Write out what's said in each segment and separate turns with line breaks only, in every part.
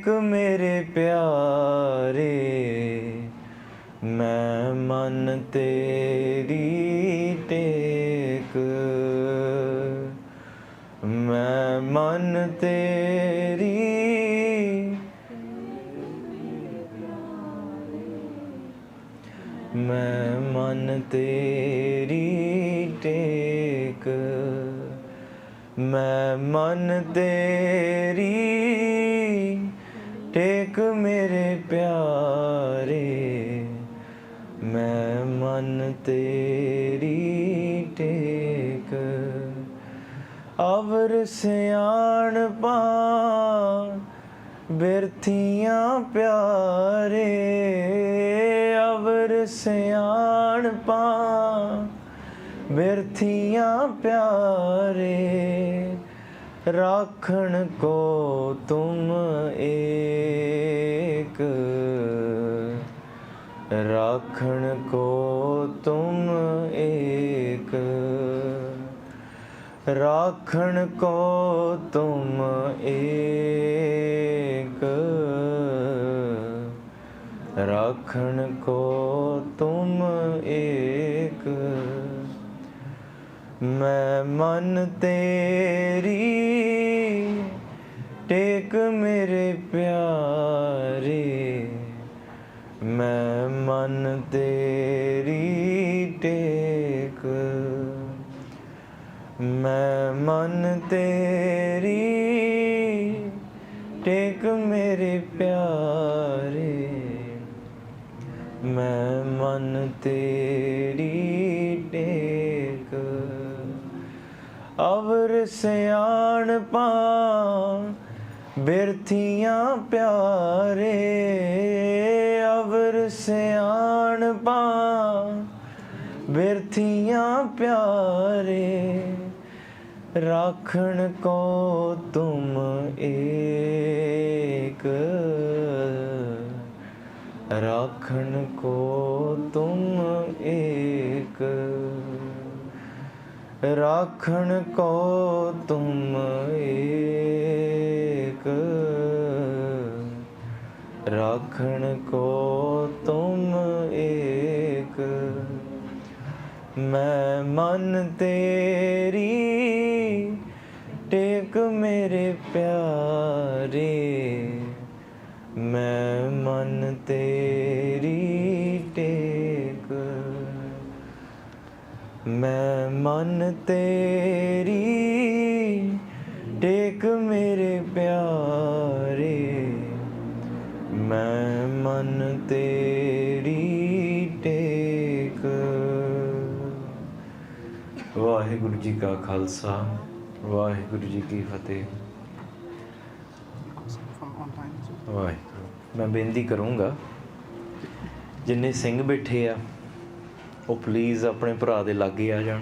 Take मेरे प्यारे, मैं मन तेरी टेक, मैं मन तेरी, मैं मन तेरी टेक, मैं मन तेरी टेक मेरे प्यारे, मैं मन तेरी टेक। अवर सियाणपा बिरथियां प्यारे, अवर सियाणपा बिरथियां प्यारे, राखण को तुम एक, राखण को तुम एक, राखण को तुम एक, राखण को तुम एक। मैं मन तेरी टेक मेरे प्यारे, मैं मन तेरी टेक, मैं मन तेरी टेक मेरे प्यारे, मैं मन तेरी टेक। अवर सियाणपा बिरथियां प्यारे, अवर सियाणपा बिरथियां प्यारे, राखण को तुम एक, राखण को तुम एक, राखण को तुम एक, राखण को तुम एक। मैं मन तेरी टेक मेरे प्यारे, मैं मन तेरी टेक, मैं मन तेरी टेक मेरे प्यारे, मैं मन तेरी टेक। वाहिगुरु जी का खालसा, वाहिगुरु जी की फतेह। वाहिगुरु। मैं बेनती करूँगा जिन्ने सिंह बैठे आ वो प्लीज़ अपने भरा दे लागे आ जान,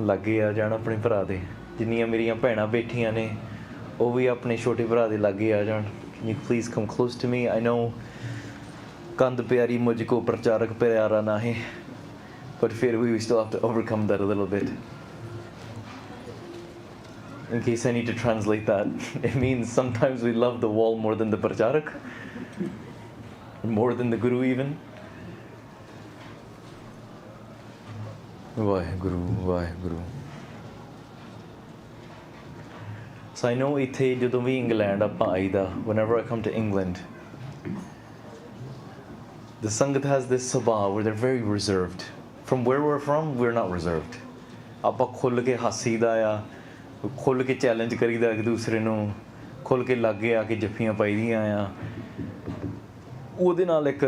लागे आ जान अपने भरा दे। जिन्नियां मेरियां भैणां बैठियां ने वो भी अपने छोटे भरा दे लागे आ जान। Can you please come close to me? I know कंध प्यारी मुझको प्रचारक प्यारा ना है, but फिर we still have to overcome that a little bit. In case I need to translate that, it means sometimes we love the wall more than the pracharak, more than the guru even. WhyGuru, WhyGuru. So I know ithe ਜਦੋਂ ਵੀ England ਆਪਾਂ ਆਈਦਾ, whenever I come to England, the Sangat has this sabha where they're very reserved. From where we're from, we're not reserved. ਆਪਾਂ ਖੁੱਲ ਕੇ ਹੱਸੀਦਾ ਆ, ਖੁੱਲ ਕੇ challenge ਕਰੀਦਾ ਇੱਕ ਦੂਸਰੇ ਨੂੰ, ਖੁੱਲ ਕੇ ਲਾਗੇ ਆ ਕੇ ਜੱਫੀਆਂ ਪਾਈਦੀਆਂ ਆ। ਉਹਦੇ ਨਾਲ ਇੱਕ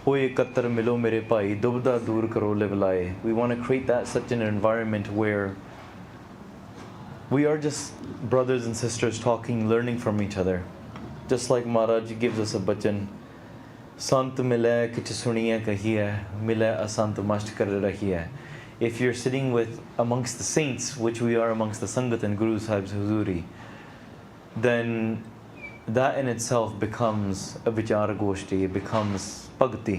ਹੋਏ ਇਕੱਤਰ ਮਿਲੋ ਮੇਰੇ ਭਾਈ, ਦੁਬਦਾ ਦੂਰ ਕਰੋ ਲਿਵਲਾਏ। We want to create that such an environment where we are just brothers and sisters talking, learning from each other. Just like Maharaj gives us a bachan, Sant milai kich suniye kahiye, milai asant masht kar rahiye. If you're sitting with amongst the saints, which we are amongst the Sangat and Guru Sahib's Huzuri, then that in itself becomes a vichara goshti, it becomes bhakti.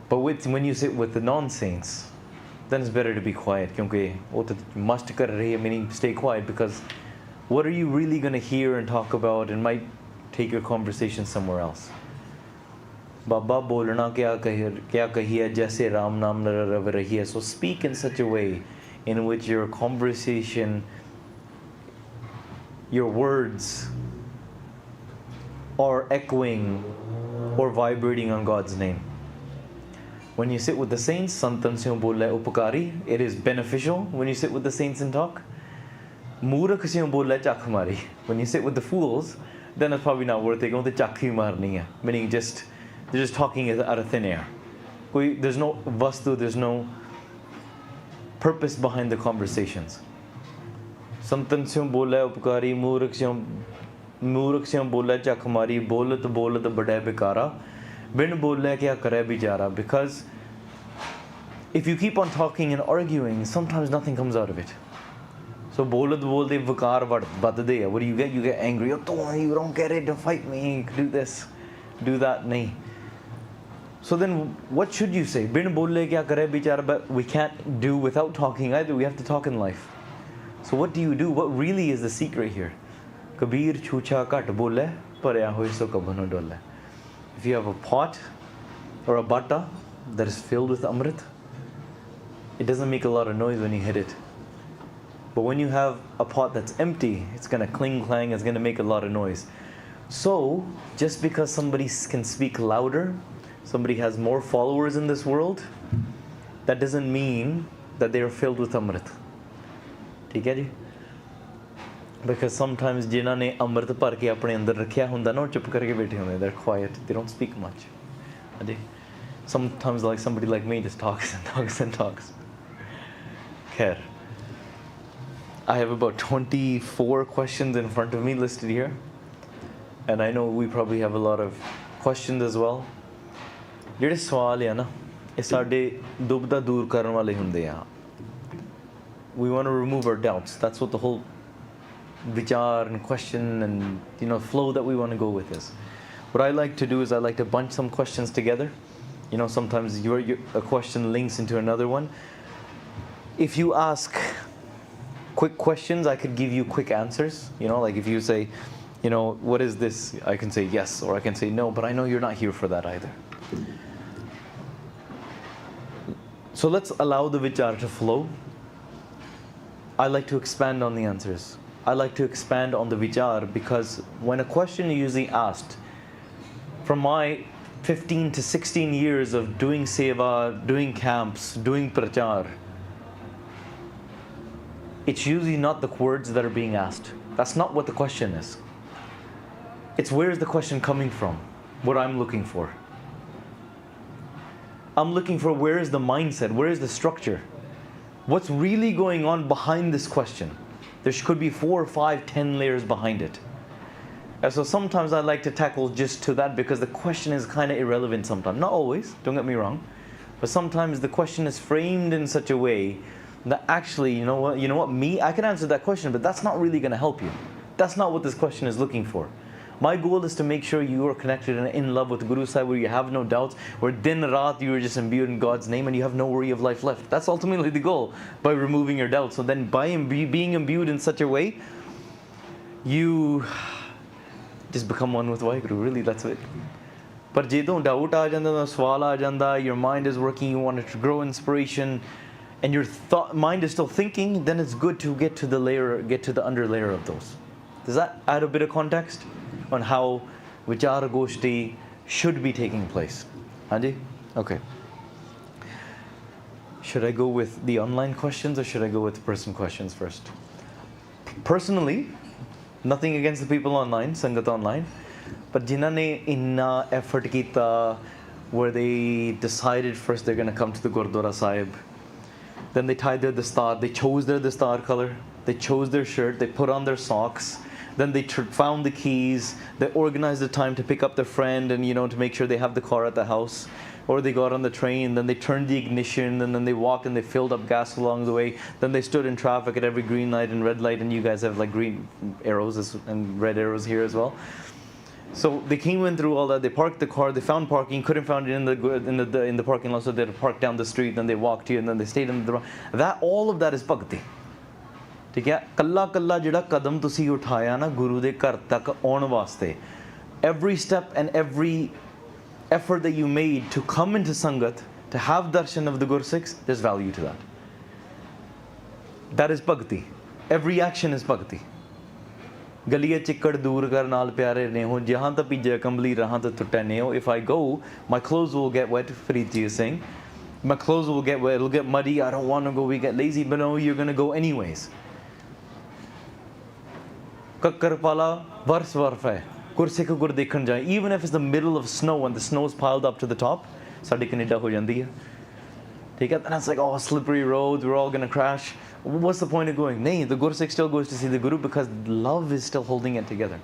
But when you sit with the non-saints, then it's better to be quiet. Kyunki wo to must kar rahi hai, meaning stay quiet, because what are you really going to hear and talk about, and might take your conversation somewhere else. Baba bolna kya kahi hai, jaise Ram naam rav rahi hai. So speak in such a way in which your conversation, your words are echoing or vibrating on God's name. When you sit with the saints, santan se bola upakari, it is beneficial when you sit with the saints and talk. Murakh se bola chakh mari. When you sit with the fools, then it's probably not worth it. They chakhi marni hai, meaning they're just talking out of thin air. There's no vastu, there's no purpose behind the conversations. Santan se bola upakari, मूर्ख से बोला चख मारी, बोलत बोलत बड़ा बेकारा, बिन बोले क्या करे बेचारा. Because if you keep on talking and arguing, sometimes nothing comes out of it. So bolat bolte vakar badde hai. What do you get? You get angry. Oh, you don't get it, don't fight me, do this, do that. Nahi. So then what should you say? Bin bole kya kare beechara. But we can't do without talking either. We have to talk in life. So what do you do? What really is the secret here? Kabir chucha kat bole, parya hoy so kabhano dole. If you have a pot or a bata that is filled with amrit, it doesn't make a lot of noise when you hit it. But when you have a pot that's empty, it's going to cling clang, it's going to make a lot of noise. So just because somebody can speak louder, somebody has more followers in this world, that doesn't mean that they are filled with amrit. Do you get it? Because sometimes जिन्हों ने अमृत भर के अपने अंदर रखा हुंदा ना, चुप करके बैठे होंदे, they're quiet, they don't speak much. Sometimes like somebody like me just talks and talks and talks. Khair. I have about 24 questions in front of me listed here, and I know we probably have a lot of questions as well. ਜਿਹੜੇ ਸਵਾਲ ਆ ਨਾ, ਇਹ ਸਾਡੇ ਦੁਬਦਾ ਦੂਰ ਕਰਨ ਵਾਲੇ ਹੁੰਦੇ ਆ. We want to remove our doubts. That's what the whole vichar and question and flow that we want to go with is. What I like to do is I like to bunch some questions together. Sometimes a question links into another one. If you ask quick questions, I could give you quick answers. Like if you say, what is this? I can say yes, or I can say no, but I know you're not here for that either. So let's allow the vichar to flow. I like to expand on the answers. I like to expand on the vichar, because when a question is usually asked, from my 15 to 16 years of doing seva, doing camps, doing parchar, it's usually not the words that are being asked. That's not what the question is. It's where is the question coming from, what I'm looking for. I'm looking for where is the mindset, where is the structure, what's really going on behind this question. There could be 4, 5, 10 layers behind it. And so sometimes I like to tackle just to that, because the question is kind of irrelevant sometimes. Not always, don't get me wrong. But sometimes the question is framed in such a way that actually, you know what, I can answer that question, but that's not really going to help you. That's not what this question is looking for. My goal is to make sure you are connected and in love with Guru Sahib, where you have no doubts, where din raat you are just imbued in God's name and you have no worry of life left. That's ultimately the goal, by removing your doubts. So then by being imbued in such a way, you just become one with WhyGuru. Really, that's it. But ਜਦੋਂ doubt ਆ ਜਾਂਦਾ, ਸਵਾਲ ਆ ਜਾਂਦਾ, your mind is working, you want it to grow inspiration, and your mind is still thinking, then it's good to get to the under layer of those. Does that add a bit of context on how Vichara Goshti should be taking place? Anji? Okay. Should I go with the online questions or should I go with the person questions first? Personally, nothing against the people online, Sangat online, but jinnah ne inna effort kita, where they decided first they're going to come to the Gurdwara Sahib, then they tied their dastar, they chose their dastar color, they chose their shirt, they put on their socks, then they found the keys, they organized the time to pick up their friend and to make sure they have the car at the house, or they got on the train, then they turned the ignition, and then they walked and they filled up gas along the way, then they stood in traffic at every green light and red light, and you guys have like green arrows and red arrows here as well. So they came in through all that. They parked the car. They found parking. Couldn't find it in the parking lot, so they had to park down the street. Then they walked here, and then they stayed in the. That all of that is bhakti. ठीक है कल्ला कल्ला जिहड़ा कदम तुसी उठाया ना गुरु दे घर तक आउण वास्ते, every step and every effort that you made to come into sangat, to have darshan of the Gursikhs, there's value to that. That is bhakti. Every action is bhakti. गलिए चिक्कड़ दूर कर नाल प्यारे ने हो जहाँ तक पीजे कंबली रहाँ तक टुटे ने हो. If I go, my clothes will get wet. Fariti is saying, my clothes will get wet. It'll get muddy. I don't want to go. We get lazy, but no, you're going to go anyways. Kakkar pala vars varf hai. Gursikh gur dekhan jaye. Even if it's the middle of snow and the snow is piled up to the top, saadi Canada ho jandi hai. Take it, and it's like, oh, slippery roads. We're all going to crash. What's the point of going? Nay, the Gursikh still goes to see the Guru because love is still holding it together.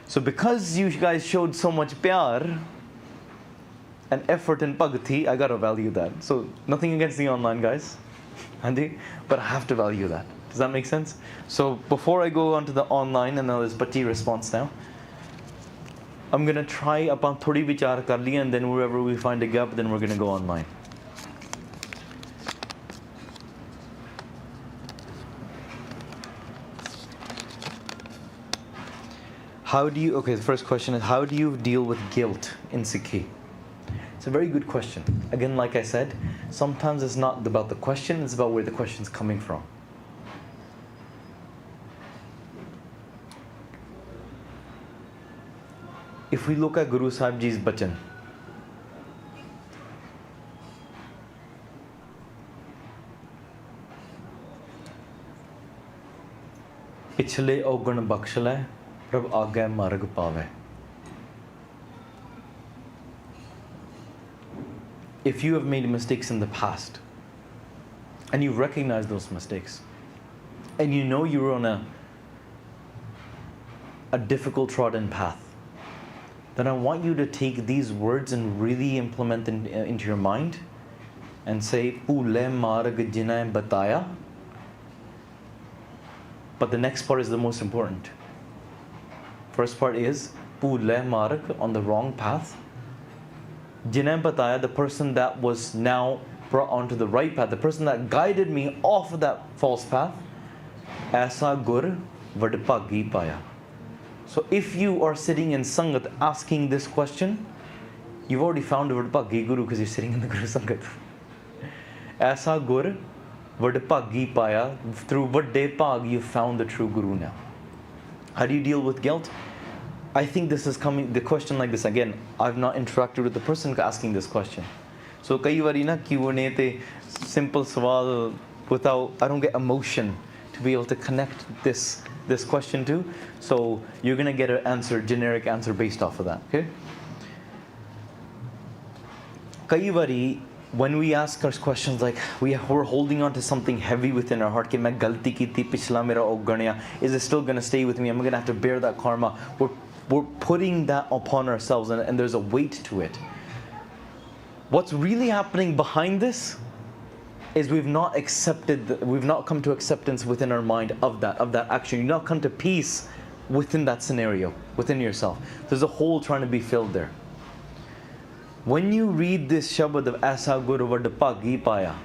So because you guys showed so much pyar and effort in bhakti, I gotta value that. So nothing against the online guys, Andy, but I have to value that. Does that make sense? So before I go on to the online, and now there's Bhatti response now, I'm gonna try apan thodi vichar kar liya, and then wherever we find a gap, then we're gonna go online. How do you, okay, the first question is, how do you deal with guilt in Sikhi? It's a very good question. Again, like I said, sometimes it's not about the question, it's about where the question's coming from. If we look at Guru Sahib Ji's bachan, पिछले औगण बख्श लै प्रभ आगे मार्ग पावे. If you have made mistakes in the past and you recognize those mistakes and you know you're on a difficult trodden path, then I want you to take these words and really implement them into your mind and say, Phule marg jinai bataya. But the next part is the most important. First part is Phule marg, on the wrong path. Jinai bataya, the person that was now brought onto the right path, the person that guided me off of that false path. Aisa gur vadbhagi paya. So if you are sitting in Sangat asking this question, you've already found a Vadbhagi Guru because you're sitting in the Guru Sangat. Aisa gur vadbhagi paya. Through vadde bhag you found the true Guru now. How do you deal with guilt? I think this is coming, the question like this again, I've not interacted with the person asking this question. So kai vari na Q&A te simple sawal without, I don't get emotion to be able to connect this question to. So you're going to get an answer, generic answer based off of that. Okay? Kai vari, when we ask our questions like we're holding on to something heavy within our heart, main galti kiti pichla mera ogganaya, is it still going to stay with me? I'm going to have to bear that karma. We're putting that upon ourselves, and there's a weight to it. What's really happening behind this is we've not come to acceptance within our mind of that action. You've not come to peace within that scenario, within yourself. There's a hole trying to be filled there. When you read this shabad of Aisa Guru Vadbhagi Paya,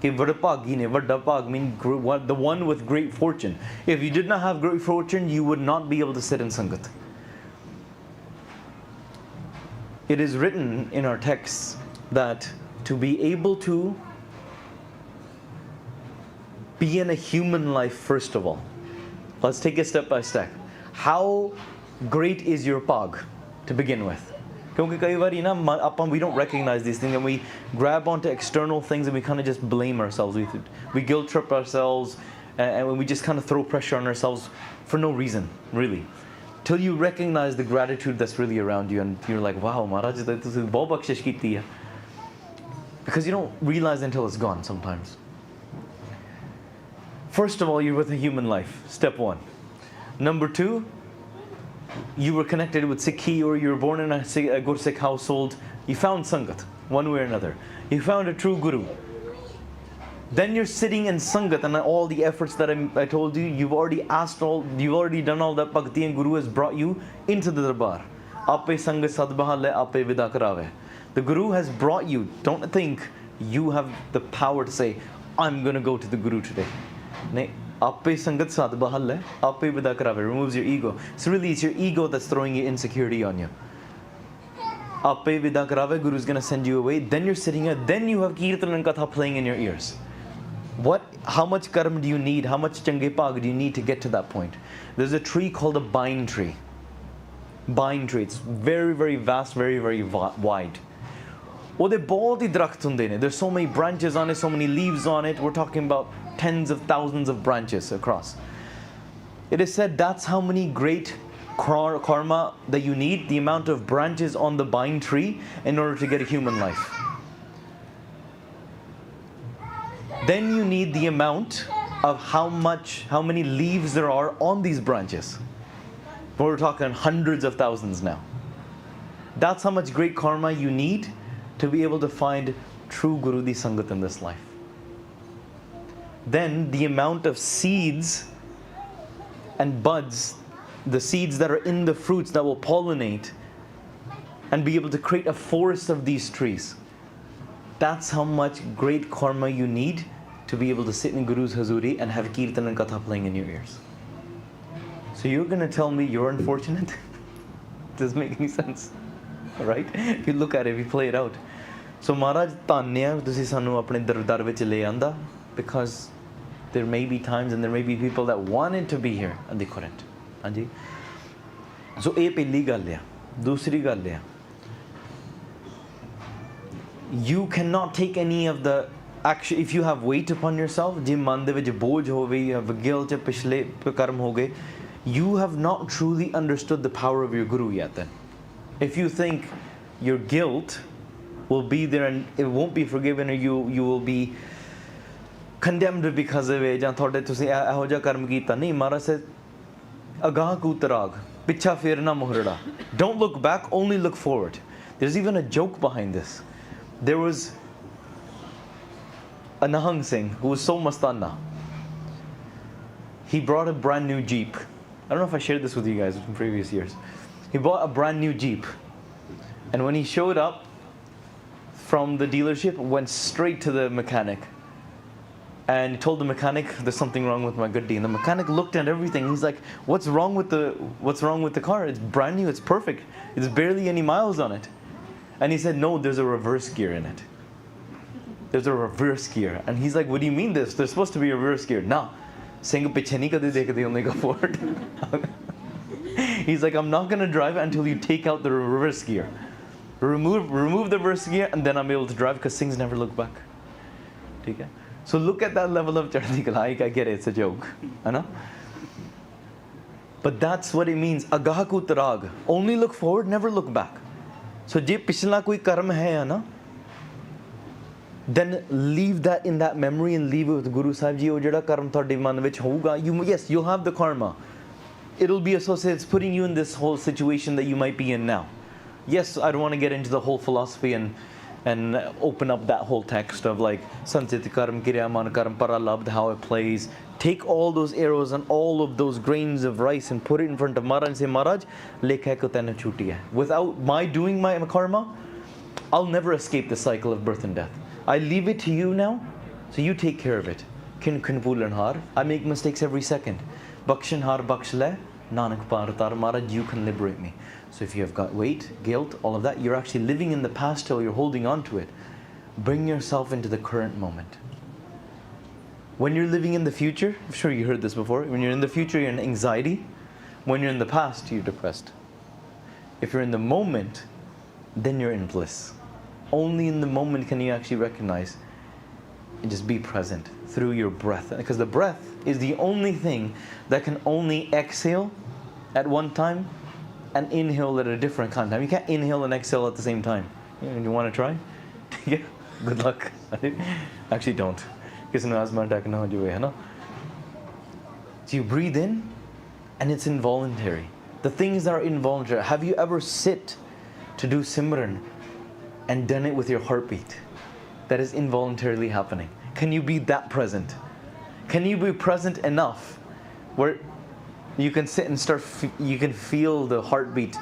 Vadbhagi ne, Vadbhag means the one with great fortune. If you did not have great fortune, you would not be able to sit in Sangat. It is written in our texts that to be able to be in a human life, first of all, let's take it step by step. How great is your pag to begin with? Because we don't recognize these things and we grab onto external things and we kind of just blame ourselves. We guilt trip ourselves and we just kind of throw pressure on ourselves for no reason, really. Till you recognize the gratitude that's really around you and you're like, wow, Maharaj, ਤੁਸੀਂ ਬਹੁਤ ਬਖਸ਼ਿਸ਼ ਕੀਤੀ ਹੈ. Because you don't realize until it's gone sometimes. First of all, you're with a human life, step one. Number two, you were connected with Sikhi, or you were born in a Gursikh household. You found Sangat, one way or another. You found a true Guru. Then you're sitting in Sangat, and all the efforts that I told you, you've already done all that bhakti, and Guru has brought you into the darbar. Ape sangat sadbahal hai, ape vida karave. The Guru has brought you. Don't think you have the power to say, I'm going to go to the Guru today. Nahin, ape sangat sadbahal hai, ape vida karave. Removes your ego. So really it's your ego that's throwing your insecurity on you. Ape vida karave, Guru is going to send you away. Then you're sitting here. Then you have Kirtan and Katha playing in your ears. How much karma do you need? How much change bhag do you need to get to that point? There's a tree called a bine tree. Bine tree. It's very, very vast, very, very wide. There's so many branches on it, so many leaves on it. We're talking about tens of thousands of branches across. It is said that's how many great karma that you need, the amount of branches on the bine tree in order to get a human life. Then you need the amount of how many leaves there are on these branches. We're talking hundreds of thousands now. That's how much great karma you need to be able to find true Guru Di Sangat in this life. Then the amount of seeds and buds, the seeds that are in the fruits that will pollinate and be able to create a forest of these trees. That's how much great karma you need to be able to sit in Guru's Hazuri and have Kirtan and Katha playing in your ears. So you're going to tell me you're unfortunate? Does it make any sense? Right? If you look at it, if you play it out. So Maharaj, Tanya, tusi sanu apne dar vich le anda, because there may be times and there may be people that wanted to be here and they couldn't. Anji? So ਇਹ ਪਹਿਲੀ ਗੱਲ ਆ. ਦੂਸਰੀ ਗੱਲ ਆ. You cannot take any of the action if you have weight upon yourself. ਜੇ ਮਨ ਦੇ ਵਿੱਚ ਬੋਝ ਹੋਵੇ, you have guilt, ਪਿਛਲੇ ਕਰਮ ਹੋ ਗਏ. You have not truly understood the power of your Guru yet then. If you think your guilt will be there and it won't be forgiven, or you will be condemned because of it, ਜਾਂ ਤੁਹਾਡੇ ਤੁਸੀਂ ਇਹੋ ਜਿਹਾ ਕਰਮ ਕੀਤਾ ਨਹੀਂ, ਮਹਾਰਾਜ said ਅਗਾਹ ਕੂ ਤਰਾਗ, ਪਿੱਛਾ ਫੇਰਨਾ ਮੋਹਰੜਾ. Don't look back, only look forward. There's even a joke behind this. There was a Nahang Singh who was so mastana. He brought a brand new Jeep. I don't know if I shared this with you guys in previous years. He bought a brand new Jeep. And when he showed up from the dealership, went straight to the mechanic. And he told the mechanic, there's something wrong with my Gaddi. And the mechanic looked at everything. He's like, what's wrong with the car? It's brand new, it's perfect. There's barely any miles on it. And he said, no, there's a reverse gear in it. There's a reverse gear. And he's like, what do you mean this? There's supposed to be a reverse gear. Nah. Singh piche nahi kade dekhde, only go forward. He's like, I'm not going to drive until you take out the reverse gear. Remove the reverse gear and then I'm able to drive, because Singh's never looked back. Okay? So look at that level of chardi kala. I get it, it's a joke. I know? But that's what it means. Agah ku tarag. Only look forward, never look back. So je pichla koi karma hai na, then leave that in that memory and leave it with Guru Sahib Ji. Oh jada karma thodi man vich hoga. Yes, you'll have the karma. It'll be associated. It's putting you in this whole situation that you might be in now. Yes, I don't want to get into the whole philosophy and open up that whole text of like Sanchit Karam, Kirya Man Karam, Paralabd, how it plays. Take all those arrows and all of those grains of rice and put it in front of Maharaj and say, Maharaj, lekha ko tena chuti hai. Without my doing my karma, I'll never escape the cycle of birth and death. I leave it to you now, so you take care of it. Kin kunpulan har. I make mistakes every second. Bakshin har bakshale, Nanak paratar, Maharaj, you can liberate me. So if you have got weight, guilt, all of that, you're actually living in the past till you're holding on to it. Bring yourself into the current moment. When you're living in the future, I'm sure you heard this before, when you're in the future, you're in anxiety. When you're in the past, you're depressed. If you're in the moment, then you're in bliss. Only in the moment can you actually recognize and just be present through your breath. Because the breath is the only thing that can only exhale at one time and inhale at a different kind of time. You can't inhale and exhale at the same time. You want to try? Yeah, good luck. Actually don't. So you breathe in and it's involuntary. The things that are involuntary. Have you ever sit to do Simran and done it with your heartbeat? That is involuntarily happening. Can you be that present? Can you be present enough where you can sit and you can feel the heartbeat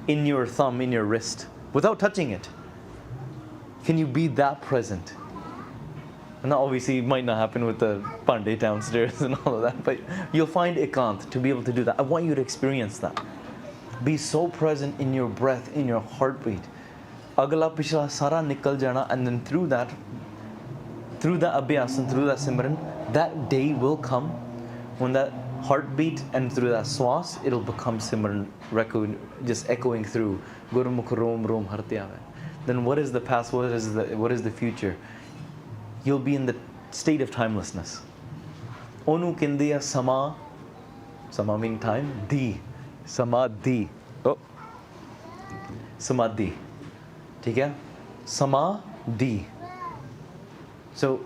in your thumb, in your wrist, without touching it? Can you be that present? And obviously it might not happen with the Pandey downstairs and all of that, but you'll find ekant to be able to do that. I want you to experience that. Be so present in your breath, in your heartbeat. Agla pichla sara nikal jana, and then through that abhyas and through that simran, that day will come when that heartbeat and through that swas, it'll become simran, just echoing through Gurmukhi rom rom hartyave. Then what is the past? What is the future? You'll be in the state of timelessness. Onu kindiya sama meaning time, di, samadhi. Oh, samadhi. ठीक है? Samadhi. So,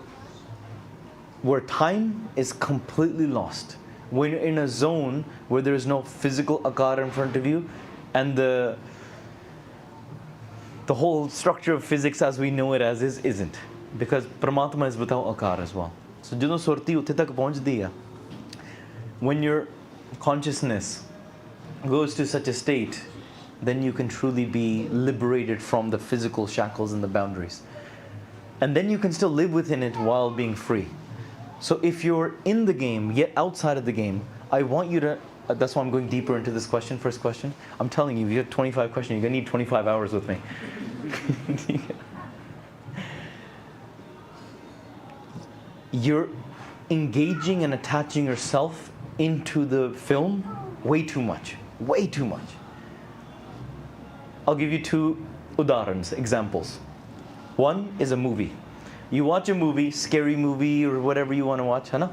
where time is completely lost, when you're in a zone where there is no physical akar in front of you, and the whole structure of physics as we know it as is isn't, because Paramatma is without akar as well. So, ਜਦੋਂ ਸੁਰਤੀ ਉੱਥੇ ਤੱਕ ਪਹੁੰਚਦੀ ਆ, when your consciousness goes to such a state, then you can truly be liberated from the physical shackles and the boundaries. And then you can still live within it while being free. So if you're in the game, yet outside of the game, I want you to, that's why I'm going deeper into this question, first question. I'm telling you, if you have 25 questions, you're going to need 25 hours with me. You're engaging and attaching yourself into the film way too much. Way too much. I'll give you two udaharans, examples. One is a movie. You watch a movie, scary movie or whatever you want to watch, hai na?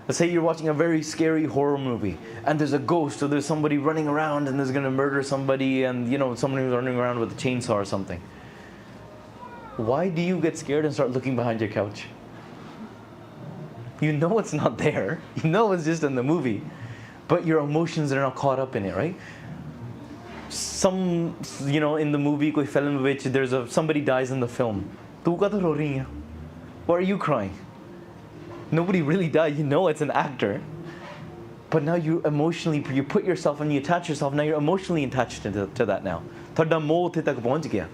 Let's say you're watching a very scary horror movie and there's a ghost or there's somebody running around and there's going to murder somebody, and somebody who's running around with a chainsaw or something. Why do you get scared and start looking behind your couch? You know it's not there. You know it's just in the movie. But your emotions are not caught up in it, right? In the movie, koi film which somebody dies in the film. Tu kato ro rahi hai? Why are you crying? Nobody really died. You know it's an actor. But now you put yourself and you attach yourself. Now you're emotionally attached to that now. Thada moh the tak pahunch gaya.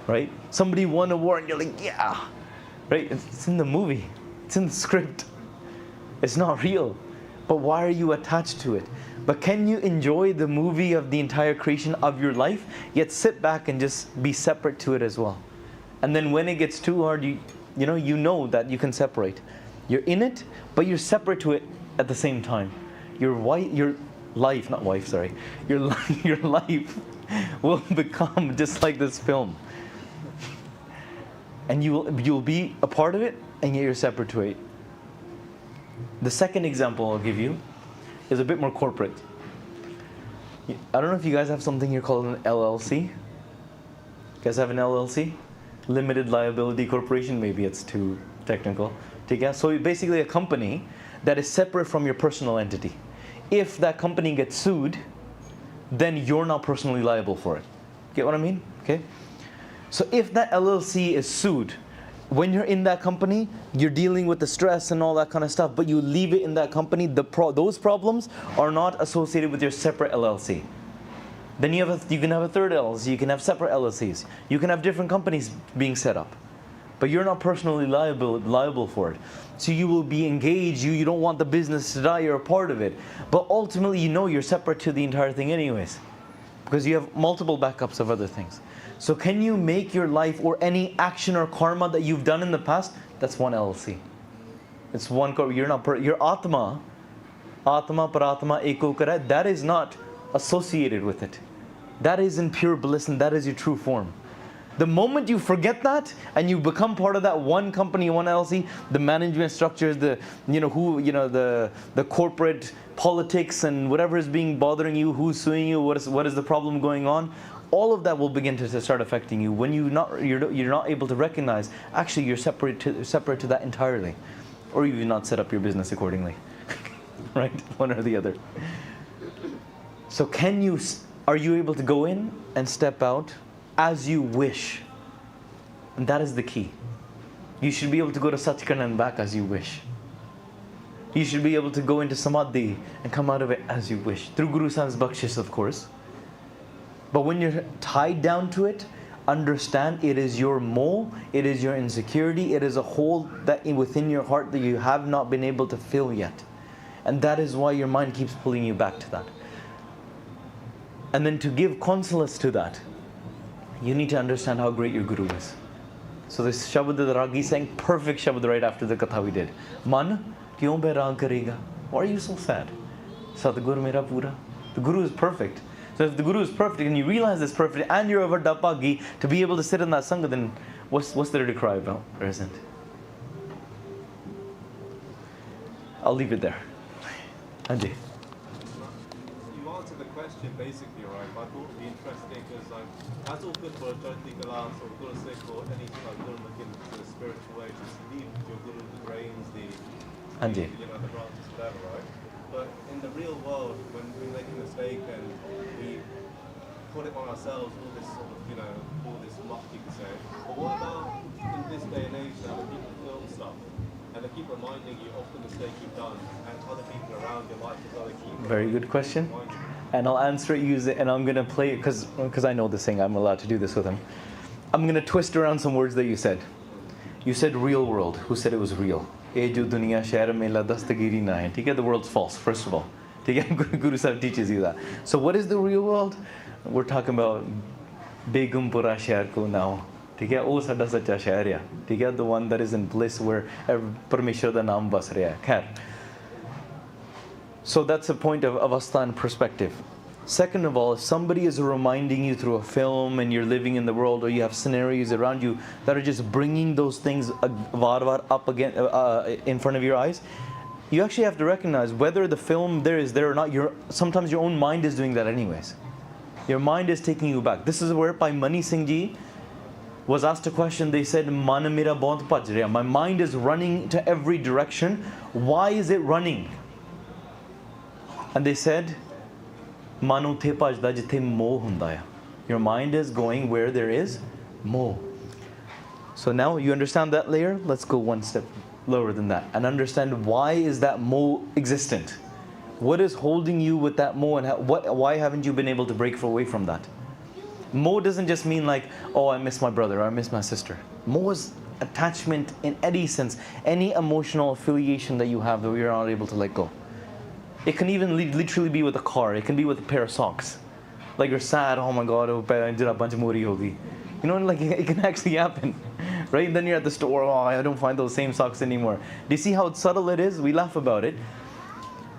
Right? Somebody won a war and you're like, yeah. Right? It's in the movie. It's in the script. It's not real. But why are you attached to it? But can you enjoy the movie of the entire creation of your life, yet sit back and just be separate to it as well? And then when it gets too hard, you know that you can separate. You're in it, but you're separate to it at the same time. Your life will become just like this film. And you'll be a part of it, and yet you're separate to it. The second example I'll give you is a bit more corporate. I don't know if you guys have something here called an LLC. You guys have an LLC? Limited Liability Corporation, maybe it's too technical. So basically a company that is separate from your personal entity. If that company gets sued, then you're not personally liable for it. Get what I mean? Okay. So if that LLC is sued, when you're in that company, you're dealing with the stress and all that kind of stuff, but you leave it in that company, those problems are not associated with your separate LLC. Then you can have a third LLC, you can have separate LLCs, you can have different companies being set up, but you're not personally liable for it. So you will be engaged, you don't want the business to die, you're a part of it, but ultimately you're separate to the entire thing anyways, because you have multiple backups of other things. So can you make your life or any action or karma that you've done in the past, that's one LLC. It's one karma. Your Atma Paratma Eko Kara, that is not associated with it. That is in pure bliss and that is your true form. The moment you forget that and you become part of that one company, one LLC, the management structures, the corporate politics and whatever is bothering you, who's suing you, what is the problem going on, all of that will begin to start affecting you when you're not able to recognize actually you're separate to that entirely, or you've not set up your business accordingly. Right? One or the other. So are you able to go in and step out as you wish? And that is the key. You should be able to go to Satchikhand and back as you wish. You should be able to go into Samadhi and come out of it as you wish. Through Guru Sahib's Bakshish, of course. But when you're tied down to it, understand it is your moh, it is your insecurity, it is a hole that within your heart that you have not been able to fill yet. And that is why your mind keeps pulling you back to that. And then to give consolace to that, you need to understand how great your Guru is. So this Shabad that Ragi sang, perfect Shabad right after the Katha we did. Man, kyun bairag karega? Why are you so sad? Satguru mera pura. The Guru is perfect. So if the Guru is perfect and you realize it's perfect and you're a Vardapagi to be able to sit in that Sangha, then what's there to cry about? There isn't. I'll leave it there. Anji.
You answered the question basically, right? But I thought it would be interesting because that's all good for a Jyoti Galas or Guru Sikh or any Gurmukhi in the spiritual way. Just leave your Guru, the grains, the branches, whatever, right? But in the real world, when we make a mistake and we put it on ourselves, all this sort of, all this muck, you could say. But what about in this day and age now, when people film stuff and they keep reminding you of the mistake you've done and other people around your life as well, they keep
Very good question. And I'll answer it using, and I'm going to play it because I know this thing, I'm allowed to do this with him. I'm going to twist around some words that you said. You said real world. Who said it was real? The world's false, first of all. Guru Sahib teaches you that. So what is the real world? We're talking about Begumpura Shahar ko now. The one that is in bliss where Parmeshwar da naam bas raha hai. So that's a point of Avasthan perspective. Second of all, if somebody is reminding you through a film and you're living in the world, or you have scenarios around you that are just bringing those things up again in front of your eyes, you actually have to recognize whether the film is there or not. Sometimes your own mind is doing that anyways. Your mind is taking you back. This is where Bhai Mani Singh Ji was asked a question. They said, "Mana mera bahut bhaj raha. My mind is running to every direction. Why is it running?" And they said, Manu the bhajda jithe moh hunda hai. Your mind is going where there is moh. So now you understand that layer. Let's go one step lower than that and understand why is that moh existent. What is holding you with that moh, and why haven't you been able to break away from that? Moh doesn't just mean like, oh, I miss my brother or I miss my sister. Moh is attachment in any sense, any emotional affiliation that you have that you're not able to let go. It can even literally be with a car. It can be with a pair of socks. Like you're sad, oh my God, like it can actually happen. Right? And then you're at the store, oh, I don't find those same socks anymore. Do you see how subtle it is? We laugh about it.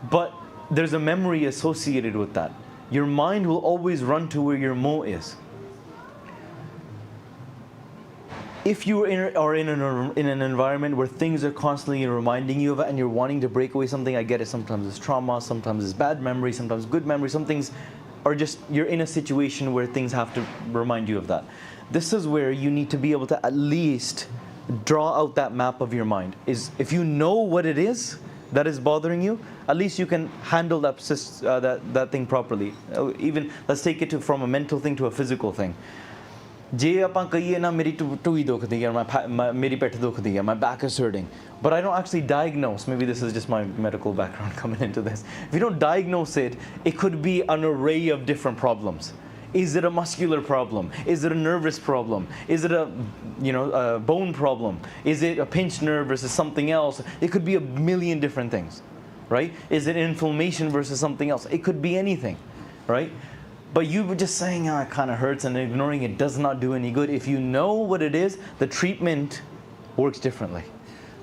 But there's a memory associated with that. Your mind will always run to where your moh is. If you are in an environment where things are constantly reminding you of it and you're wanting to break away something, I get it. Sometimes it's trauma, sometimes it's bad memory, sometimes good memory. Some things are just, you're in a situation where things have to remind you of that. This is where you need to be able to at least draw out that map of your mind. If you know what it is that is bothering you, at least you can handle that thing properly. Even, let's take it from a mental thing to a physical thing. Je apan kahiye na meri tui dukhdi hai, meri peth dukhdi hai, my back is hurting, but I don't actually diagnose. Maybe this is just my medical background coming into this. If you don't diagnose it, it could be an array of different problems. Is it a muscular problem? Is it a nervous problem? Is it a bone problem? Is it a pinched nerve versus something else? It could be a million different things, right? Is it inflammation versus something else? It could be anything, right? But you were just saying, it kind of hurts, and ignoring it does not do any good. If you know what it is, the treatment works differently.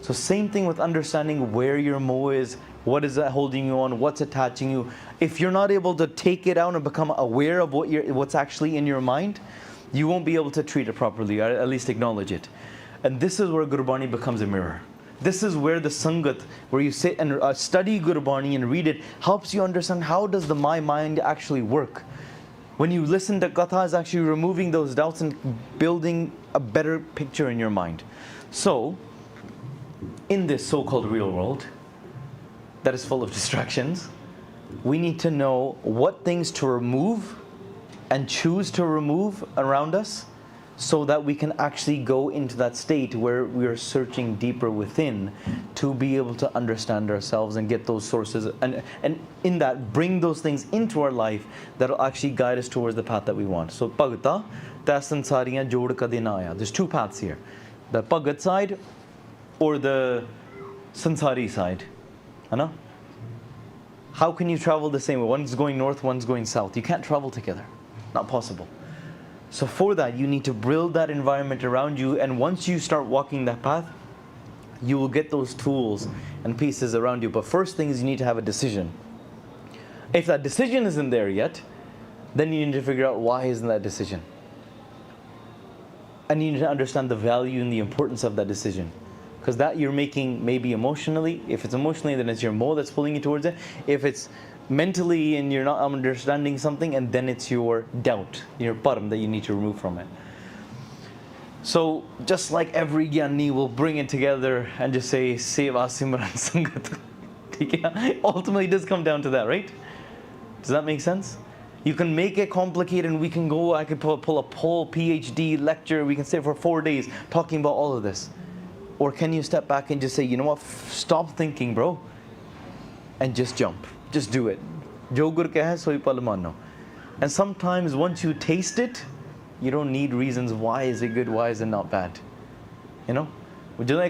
So same thing with understanding where your moh is, what is that holding you on, what's attaching you. If you're not able to take it out and become aware of what's actually in your mind, you won't be able to treat it properly, or at least acknowledge it. And this is where Gurbani becomes a mirror. This is where the Sangat, where you sit and study Gurbani and read it, helps you understand how does my mind actually work. When you listen to Katha, it's actually removing those doubts and building a better picture in your mind. So, in this so-called real world that is full of distractions, we need to know what things to remove and choose to remove around us so that we can actually go into that state where we are searching deeper within to be able to understand ourselves and get those sources, and in that bring those things into our life that will actually guide us towards the path that we want. So Bhagata, ta sansariyan jod kade na aaya. There's two paths here, the Bhagat side or the Sansari side. How can you travel the same way? One's going north, one's going south. You can't travel together. Not possible. So for that, you need to build that environment around you, and once you start walking that path, you will get those tools and pieces around you. But first thing is you need to have a decision. If that decision isn't there yet, then you need to figure out why isn't that decision. And you need to understand the value and the importance of that decision. Because that you're making maybe emotionally. If it's emotionally, then it's your mo that's pulling you towards it. If it's mentally and you're not understanding something, and then it's your doubt, your param that you need to remove from it. So just like every Gyani will bring it together and just say, Seva Simran Sangat. Ultimately it does come down to that, right? Does that make sense? You can make it complicated, and we can go, I could pull a whole PhD lecture, we can sit for 4 days talking about all of this. Or can you step back and just say, you know what, stop thinking, bro, and just jump. Just do it. Jo gur kya hai, soi pal mano. And sometimes once you taste it, you don't need reasons why is it good, why is it not bad. You know? Just an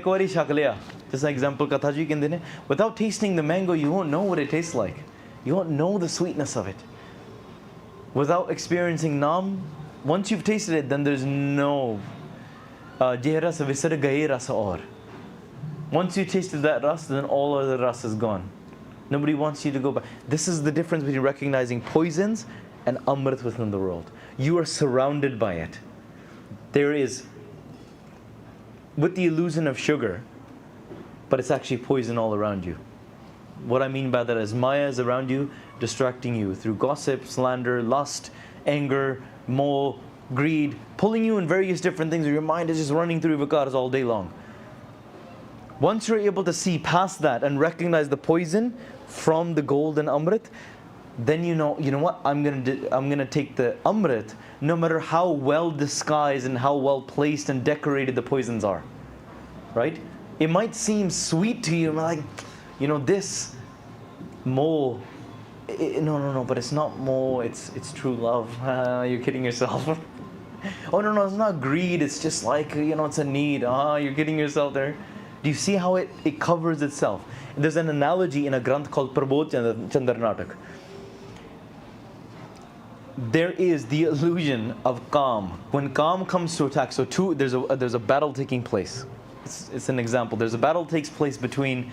example, Kathaji kendene. Without tasting the mango, you won't know what it tastes like. You won't know the sweetness of it. Without experiencing Nam, once you've tasted it, then there's no once you tasted that ras, then all other ras is gone. Nobody wants you to go back. This is the difference between recognizing poisons and amrit within the world. You are surrounded by it. There is, with the illusion of sugar, but it's actually poison all around you. What I mean by that is Maya is around you, distracting you through gossip, slander, lust, anger, moh, greed, pulling you in various different things. Your mind is just running through vikaras all day long. Once you're able to see past that and recognize the poison from the golden amrit, then you know what, I'm gonna take the amrit, no matter how well disguised and how well placed and decorated the poisons are. Right? It might seem sweet to you, like, this mo. No, but it's not mo, it's true love. You're kidding yourself. Oh no, it's not greed, it's just like, it's a need. You're kidding yourself there. Do you see how it covers itself? There's an analogy in a granth called Prabodh Chandra Natak. There is the illusion of Kam. When Kam comes to attack, so there's a battle taking place. It's an example. There's a battle takes place between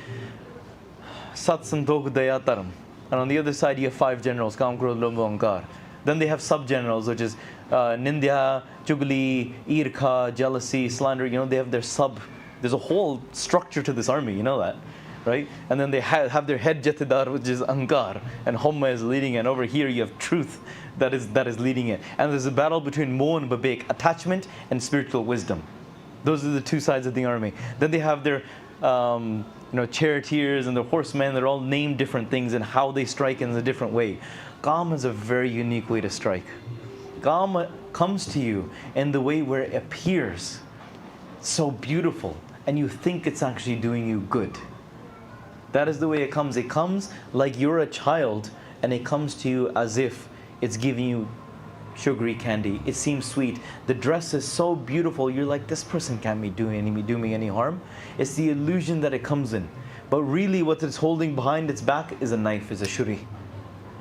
Sat Santokh Daya Taram. And on the other side, you have 5 generals, Kam, Krodh, Lobh, Ahankar. Then they have sub-generals, which is Nindya, Chugli, Irkha, jealousy, slander. They have their there's a whole structure to this army, you know that, right? And then they have their head Jatidar, which is Ahankar, and Homma is leading it. And over here you have truth that is leading it. And there's a battle between Moh and Babek, attachment and spiritual wisdom. Those are the 2 sides of the army. Then they have their charioteers and the horsemen. They're all named different things and how they strike in a different way. Kam is a very unique way to strike. Kam comes to you in the way where it appears so beautiful and you think it's actually doing you good. That is the way it comes. It comes like you're a child, and it comes to you as if it's giving you sugary candy. It seems sweet. The dress is so beautiful. You're like, this person can't be doing me any harm. It's the illusion that it comes in. But really what it's holding behind its back is a knife, is a shuri.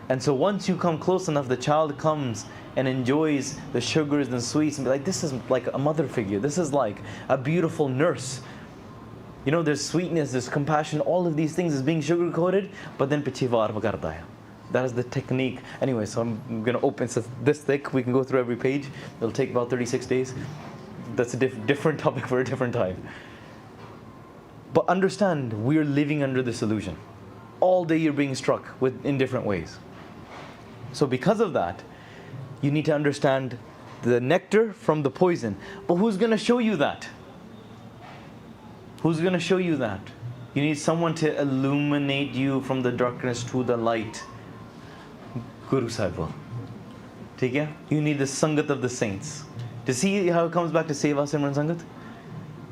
And so once you come close enough, the child comes and enjoys the sugars and sweets and be like, this is like a mother figure. This is like a beautiful nurse. There's sweetness, there's compassion, all of these things is being sugar coated, but then pichivar karta hai. That is the technique. Anyway, so I'm going to open this thick. We can go through every page. It'll take about 36 days. That's a different topic for a different time. But understand, we're living under this illusion. All day you're being struck in different ways. So because of that, you need to understand the nectar from the poison. But who's going to show you that? Who's going to show you that? You need someone to illuminate you from the darkness to the light. Guru Sahib. You need the Sangat of the saints. To see how it comes back to Seva Simran Sangat?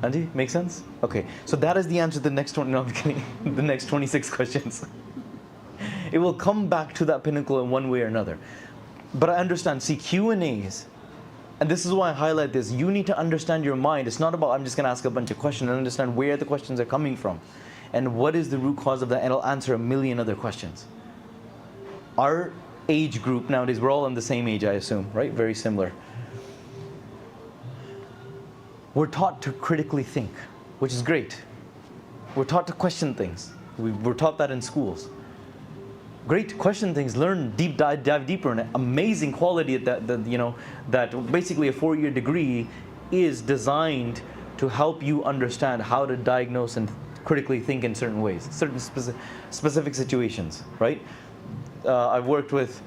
Anji, make sense? Okay, so that is the answer to the next one. No, I'm kidding. The next 26 questions. It will come back to that pinnacle in one way or another. But I understand, see, Q&As, and this is why I highlight this, you need to understand your mind. It's not about, I'm just going to ask a bunch of questions and understand where the questions are coming from. And what is the root cause of that, and it'll answer a million other questions. Our age group nowadays, we're all in the same age, I assume, right? Very similar. We're taught to critically think, which is great. We're taught to question things. We're taught that in schools. Great, question things, learn, dive deeper in it. Amazing quality that basically a 4-year degree is designed to help you understand how to diagnose and critically think in certain ways, certain specific situations, right? I've worked with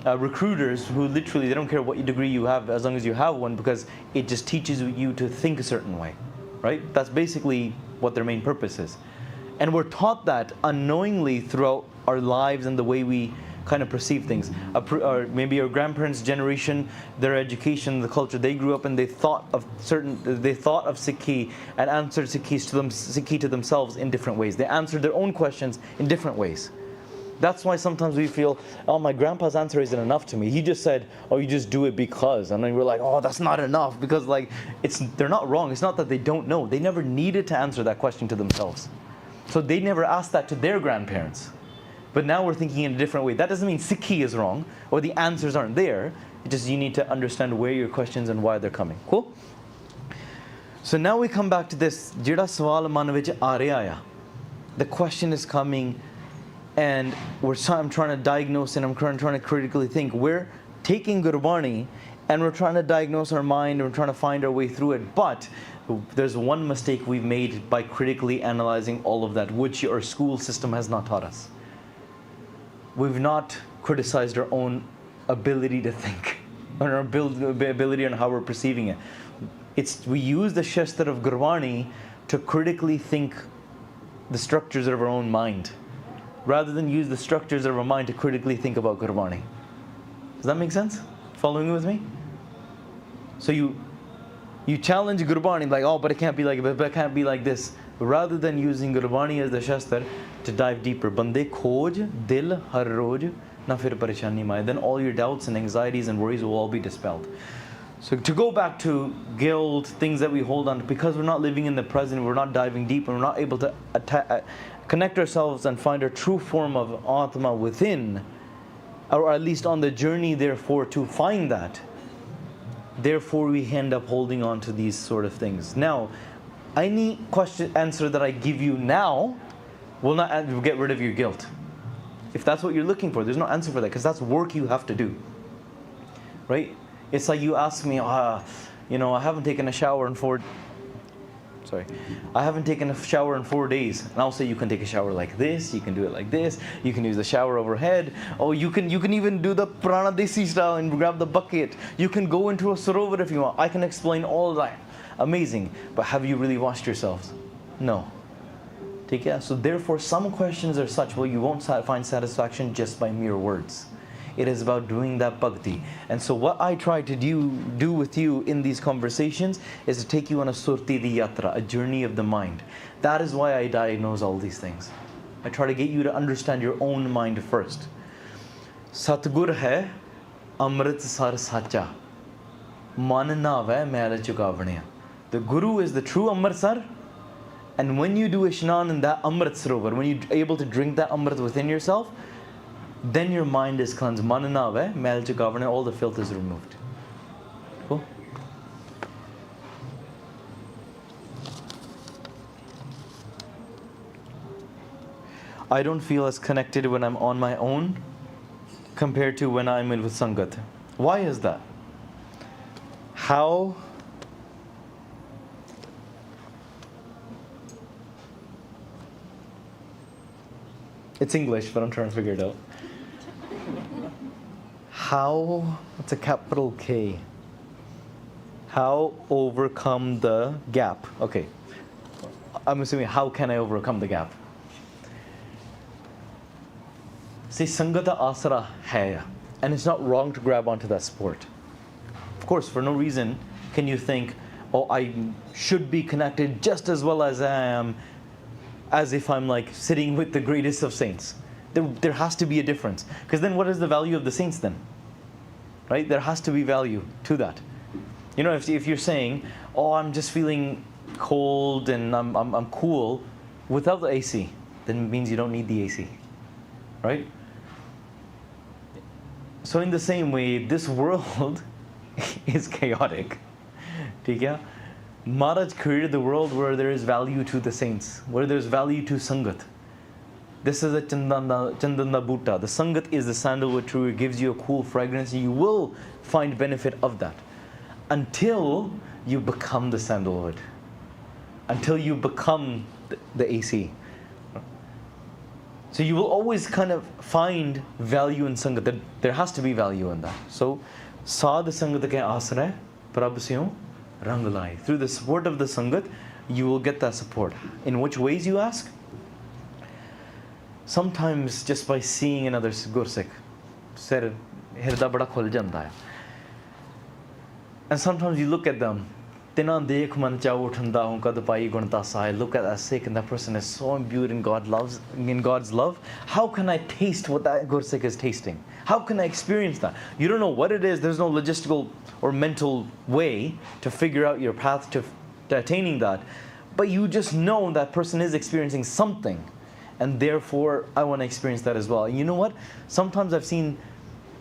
recruiters who literally, they don't care what degree you have as long as you have one, because it just teaches you to think a certain way, right? That's basically what their main purpose is. And we're taught that unknowingly throughout our lives and the way we kind of perceive things. Or maybe our grandparents' generation, their education, the culture they grew up in, they thought of Sikhi and answered Sikhi to themselves in different ways. They answered their own questions in different ways. That's why sometimes we feel, oh, my grandpa's answer isn't enough to me. He just said, oh, you just do it because. And then we're like, oh, that's not enough. Because they're not wrong. It's not that they don't know. They never needed to answer that question to themselves. So they never asked that to their grandparents. But now we're thinking in a different way. That doesn't mean Sikhi is wrong or the answers aren't there. It's just you need to understand where your questions and why they're coming. Cool? So now we come back to this. Jida swal man vich aa reha aya. The question is coming, and I'm trying to diagnose, and I'm trying to critically think. We're taking Gurbani and we're trying to diagnose our mind, and we're trying to find our way through it. But there's one mistake we've made by critically analyzing all of that, which our school system has not taught us. We've not criticized our own ability to think, or our ability on how we're perceiving it. We use the Shastra of Gurbani to critically think the structures of our own mind, rather than use the structures of our mind to critically think about Gurbani. Does that make sense? Following with me? So you challenge Gurbani like, oh, but it can't be like, but it can't be like this. Rather than using Gurbani as the Shastra to dive deeper. Bande khoj dil har roj na fir pareshani maaye. Then all your doubts and anxieties and worries will all be dispelled. So to go back to guilt, things that we hold on to, because we're not living in the present, we're not diving deep, and we're not able to connect ourselves and find our true form of Atma within, or at least on the journey, therefore, to find that. Therefore, we end up holding on to these sort of things. Now, any answer that I give you now will not get rid of your guilt. If that's what you're looking for, there's no answer for that, because that's work you have to do. Right? It's like you ask me, I haven't taken a shower in 4 days. And I'll say, you can take a shower like this, you can do it like this, you can use the shower overhead. Oh, you can even do the Purana Desi style and grab the bucket. You can go into a sarovar if you want. I can explain all of that. Amazing. But have you really washed yourselves? No. Take care. So therefore, some questions are such, well, you won't find satisfaction just by mere words. It is about doing that bhakti. And so what I try to do with you in these conversations is to take you on a surti di yatra, a journey of the mind. That is why I diagnose all these things. I try to get you to understand your own mind first. Satgur hai amrit sar sacha, man navai mail chukavaniya. The Guru is the true Amrit, and when you do Ishnan in that Amrit Sarovar, when you're able to drink that Amrit within yourself, then your mind is cleansed. Mananave, mail chukavaniya, all the filth is removed. Cool? I don't feel as connected when I'm on my own compared to when I'm with Sangat. Why is that? How? It's English, but I'm trying to figure it out. How, it's a capital K. How overcome the gap? Okay. I'm assuming, how can I overcome the gap? See, Sangata Asara hai. And it's not wrong to grab onto that sport. Of course, for no reason can you think, oh, I should be connected just as well as I am, as if I'm like sitting with the greatest of saints. There has to be a difference. Because then what is the value of the saints then? Right? There has to be value to that. You know, if you're saying, oh, I'm just feeling cold and I'm cool without the AC, then it means you don't need the AC. Right? So in the same way, this world is chaotic. Maharaj created the world where there is value to the saints, where there is value to Sangat. This is a Chandana Bhutta. The Sangat is the sandalwood tree. It gives you a cool fragrance. You will find benefit of that until you become the sandalwood, until you become the AC. So you will always kind of find value in Sangat. There has to be value in that. So, Sadh Sangat ke asray prabh syo rang lai. Through the support of the Sangat, you will get that support. In which ways, you ask? Sometimes just by seeing another Gursikh, sir hirda bada khul janda hai. And sometimes you look at them, look at that Sikh, and that person is so imbued in God's love. How can I taste what that Gursikh is tasting? How can I experience that? You don't know what it is. There's no logistical or mental way to figure out your path to attaining that. But you just know that person is experiencing something. And therefore, I want to experience that as well. And you know what? Sometimes I've seen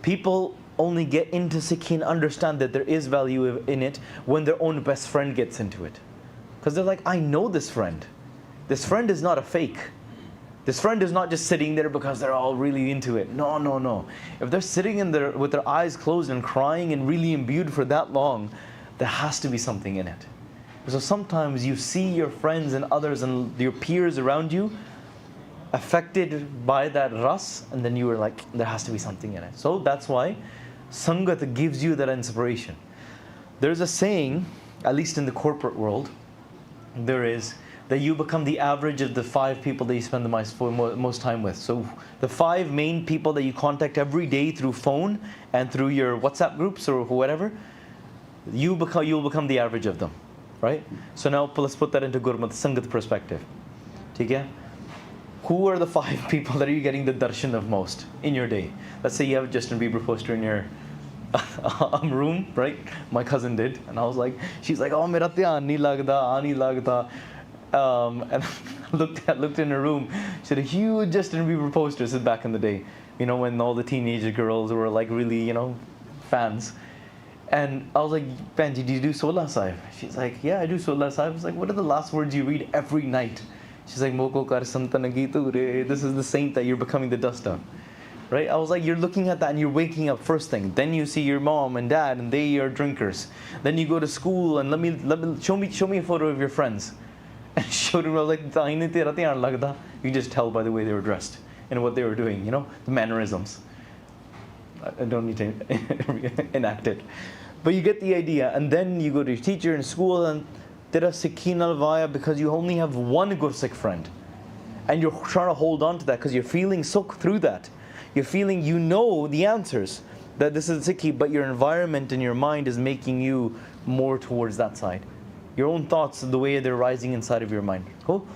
people only get into Sikhi and understand that there is value in it when their own best friend gets into it. Because they're like, I know this friend. This friend is not a fake. This friend is not just sitting there because they're all really into it. No, no, no. If they're sitting in there with their eyes closed and crying and really imbued for that long, there has to be something in it. So sometimes you see your friends and others and your peers around you affected by that ras, and then you were like, there has to be something in it. So that's why Sangat gives you that inspiration. There's a saying, at least in the corporate world, there is that you become the average of the 5 people that you spend the most time with. So the 5 main people that you contact every day through phone and through your WhatsApp groups or whatever, you'll become the average of them, right? So now let's put that into Gurmat Sangat perspective. Okay? Who are the 5 people that are you getting the darshan of most in your day? Let's say you have a Justin Bieber poster in your room, right? My cousin did, and I was like, she's like, oh, mera dhyan nahi lagda, nahi lagda. And I looked in her room. She had a huge Justin Bieber poster. This is back in the day, you know, when all the teenage girls were like really, you know, fans. And I was like, Panji, do you do Sola Sahib? She's like, yeah, I do Sola Sahib. I was like, what are the last words you read every night? She's like, Moko kar santanagi re. This is the saint that you're becoming the dust of. Right? I was like, you're looking at that and you're waking up first thing. Then you see your mom and dad and they are drinkers. Then you go to school and let me show me a photo of your friends. And showed him, I was like, you just tell by the way they were dressed and what they were doing, you know, the mannerisms. I don't need to enact it. But you get the idea. And then you go to your teacher in school and tera Sikhi nal vaya, because you only have one Gursikh friend. And you're trying to hold on to that because you're feeling sukh through that. You're feeling, you know the answers, that this is Sikhi, but your environment and your mind is making you more towards that side. Your own thoughts, the way they're rising inside of your mind. Cool?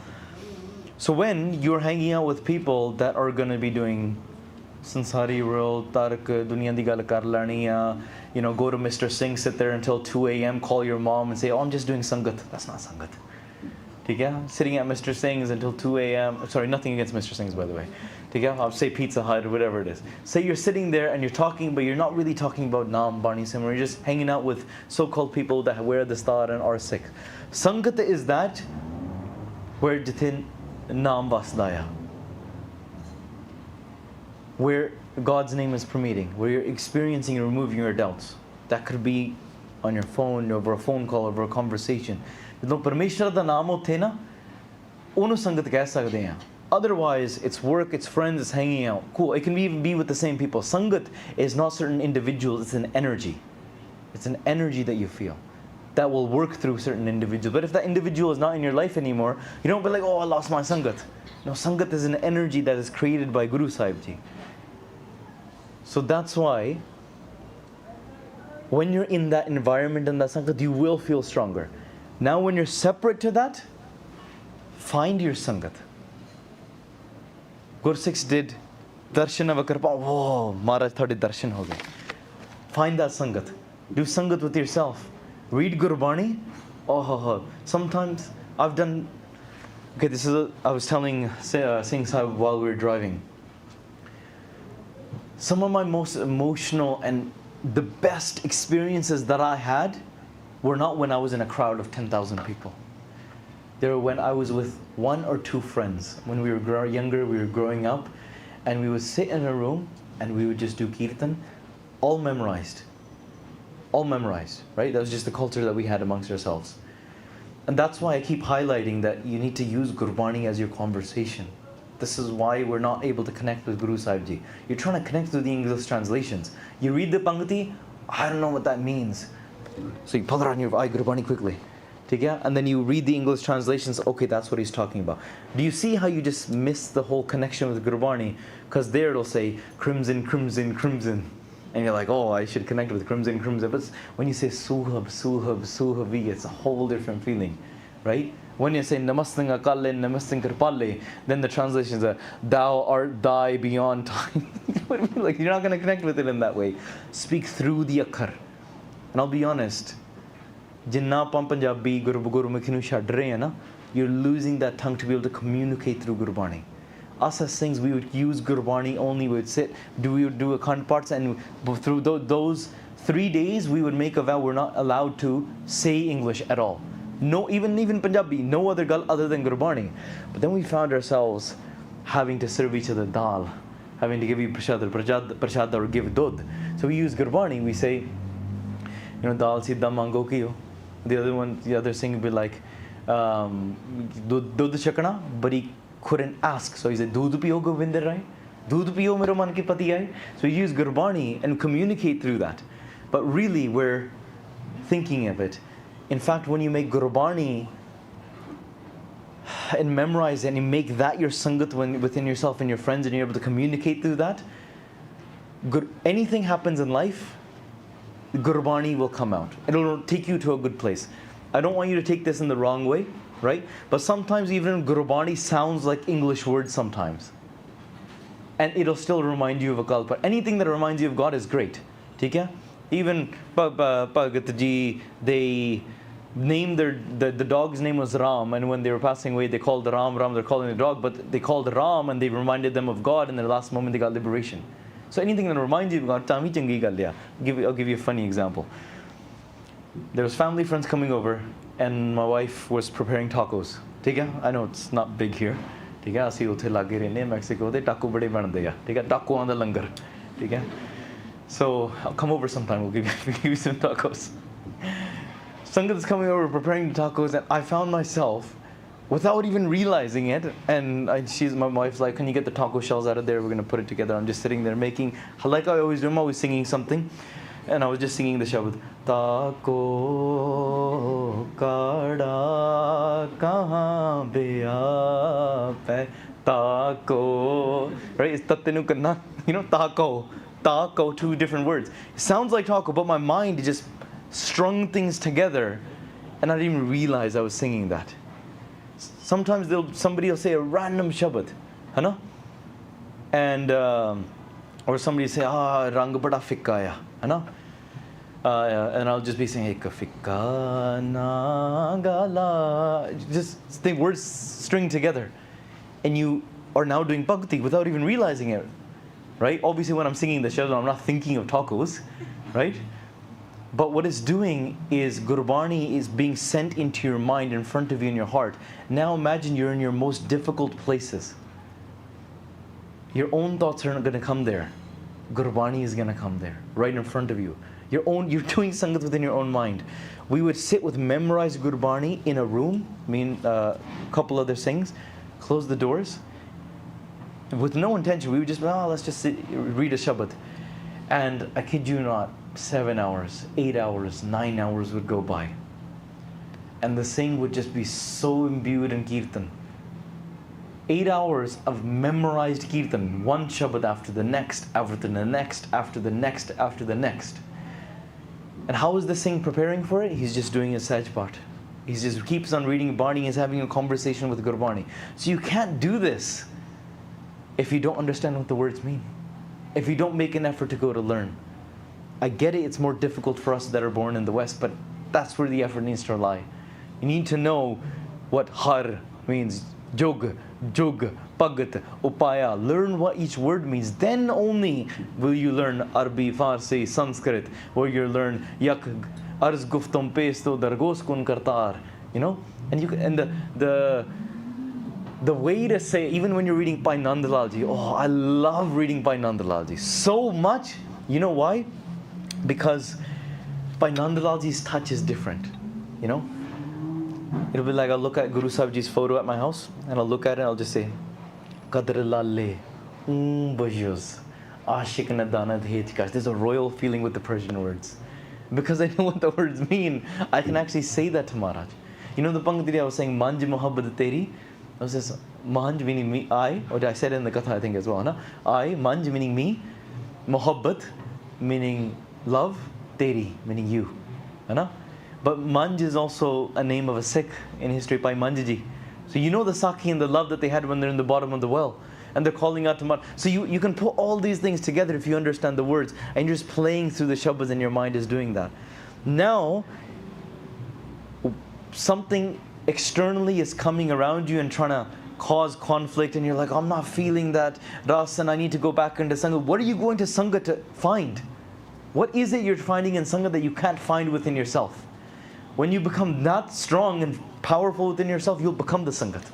So when you're hanging out with people that are going to be doing Sansari world, Tarak, Duniya di gal kar lani, you know, go to Mr. Singh, sit there until 2 a.m., call your mom and say, oh, I'm just doing Sangat. That's not Sangat. Sitting at Mr. Singh's until 2 a.m. Sorry, nothing against Mr. Singh's, by the way. I'll say Pizza Hut or whatever it is. Say you're sitting there and you're talking, but you're not really talking about Naam, Bani Sim, or you're just hanging out with so-called people that wear the star and are Sikh. Sangat is that where jithin Naam Vasdaya, where God's name is permeating, where you're experiencing and removing your doubts. That could be on your phone, over a phone call, over a conversation. ਜਦੋਂ ਪਰਮੇਸ਼ਰ ਦਾ ਨਾਮ ਉੱਥੇ ਨਾ, ਉਹਨੂੰ ਸੰਗਤ ਕਹਿ ਸਕਦੇ ਹਾਂ. Otherwise, it's work, it's friends, it's hanging out. Cool, it can even be with the same people. Sangat is not certain individuals, it's an energy. It's an energy that you feel that will work through certain individuals. But if that individual is not in your life anymore, you don't be like, oh, I lost my Sangat. No, Sangat is an energy that is created by Guru Sahib Ji. So that's why When you're in that environment and that sangat, you will feel stronger. Now when you're separate to that, find your sangat. Gursikhs did darshan of Akarpa. Whoa, Maharaj thought darshan ho gaye. Find that sangat. Do sangat with yourself. Read Gurbani. Oh, sometimes I've done. Okay, I was telling Singh Sahib while we were driving. Some of my most emotional and the best experiences that I had were not when I was in a crowd of 10,000 people. They were when I was with one or two friends. When we were younger, we were growing up, and we would sit in a room and we would just do Kirtan, all memorized. All memorized, right? That was just the culture that we had amongst ourselves. And that's why I keep highlighting that you need to use Gurbani as your conversation. This is why we're not able to connect with Guru Sahib Ji. You're trying to connect with the English translations. You read the Pangati, I don't know what that means. So you pull it on your eye, Gurbani quickly. And then you read the English translations, okay, that's what he's talking about. Do you see how you just miss the whole connection with Gurbani? Because there it'll say, crimson, crimson, crimson. And you're like, oh, I should connect with crimson, crimson. But when you say suhab, suhab, suhavi, it's a whole different feeling, right? When you say Namastang Akalle, Namastang Kirpalle, then the translations are Thou art thy beyond time. Like, you're not going to connect with it in that way. Speak through the Akhar. And I'll be honest, Jinnah Pam Punjabi Gurmukhi nu chhad rahe hain na, you're losing that tongue to be able to communicate through Gurbani. Us as Singhs, we would use Gurbani only, we would sit, we would do Akhand parts, and through those 3 days, we would make a vow we're not allowed to say English at all. No, even Punjabi, no other gal other than Gurbani. But then we found ourselves having to serve each other dal, having to give you prashad or give dud. So we use Gurbani, we say, dal siddha mango kiyo. The other Singh would be like, dud chakna, but he couldn't ask. So he said, dud piyo govinder rai, dud piyo mero man ki pati aaye. So we use Gurbani and communicate through that. But really, we're thinking of it. In fact, when you make Gurbani and memorize it and you make that your sangat within yourself and your friends and you're able to communicate through that, anything happens in life, Gurbani will come out. It'll take you to a good place. I don't want you to take this in the wrong way, right? But sometimes even Gurbani sounds like English words sometimes. And it'll still remind you of a God. But anything that reminds you of God is great. Okay? Even Bhagat Ji, they named the dog's name was Ram, and when they were passing away, they called Ram, they're calling the dog, but they called Ram and they reminded them of God, and in the last moment they got liberation. So anything that reminds you of God, I'll give you a funny example. There was family friends coming over, and my wife was preparing tacos. I know it's not big here. ਅਸੀਂ ਉੱਥੇ ਲਾਗੇ ਰਹਿੰਦੇ Mexico ਦੇ ਟਾਕੋ ਬੜੇ ਬਣਦੇ ਆ ਟਾਕੋਆਂ ਦਾ ਲੰਗਰ So I'll come over sometime, we'll give you some tacos. Sangat is coming over preparing the tacos, and I found myself, without even realizing it, and my wife's like, can you get the taco shells out of there, we're going to put it together. I'm just sitting there making, like I always do, I'm always singing something, and I was just singing the shabad, Taco kada kahan be aape, taco, right? It's tattenu kanna, taco. Taco, two different words. It sounds like taco, but my mind just strung things together, and I didn't even realize I was singing that. Sometimes somebody will say a random shabad, and or somebody will say, rang bada fikka ya, and I'll just be saying ekka fikka na gala, just the words string together, and you are now doing bhakti without even realizing it. Right? Obviously, when I'm singing the shabad, I'm not thinking of tacos, right? But what it's doing is Gurbani is being sent into your mind, in front of you, in your heart. Now imagine you're in your most difficult places. Your own thoughts are not going to come there. Gurbani is going to come there, right in front of you. You're doing sangat within your own mind. We would sit with memorized Gurbani in a room, a couple other Singhs, close the doors. With no intention, we would just, let's just sit, read a shabad. And I kid you not, 7 hours, 8 hours, 9 hours would go by. And the Singh would just be so imbued in Kirtan. 8 hours of memorized Kirtan, one shabad after the next, after the next, after the next, after the next. And how is the Singh preparing for it? He's just doing his Sahaj Path. He just keeps on reading Bani, he's having a conversation with Gurbani. So you can't do this if you don't understand what the words mean. If you don't make an effort to go to learn. I get it, it's more difficult for us that are born in the West, but that's where the effort needs to lie. You need to know what har means, jog, pagat, upaya. Learn what each word means. Then only will you learn Arabi, Farsi, Sanskrit, where you learn yak, arz guftum pesto, dargos kun kartar. You know? And you can, and the way to say, even when you're reading Bhai Nandalalji, oh, I love reading Bhai Nandalalji so much. You know why? Because Bhai Nandalalji's touch is different. You know? It'll be like I'll look at Guru Sahib Ji's photo at my house and I'll look at it and I'll just say, Qadr lalle, bajuz, ashik nadana dhejkash. There's a royal feeling with the Persian words. Because I know what the words mean, I can actually say that to Maharaj. You know the Pangati I was saying, Manj Muhabbat Teri? I was just, Manj meaning me, I, or I said it in the Katha I think as well, na? I, Manj meaning me, Muhabbat meaning love, Teri meaning you. Na? But Manj is also a name of a Sikh in history by Manjji. So you know the Sakhi and the love that they had when they're in the bottom of the well. And they're calling out to Maharaj. So you can put all these things together if you understand the words. And you're just playing through the Shabdas and your mind is doing that. Now, something externally is coming around you and trying to cause conflict. And you're like, I'm not feeling that ras and I need to go back into Sangha. What are you going to Sangha to find? What is it you're finding in Sangha that you can't find within yourself? When you become that strong and powerful within yourself, you'll become the Sangat.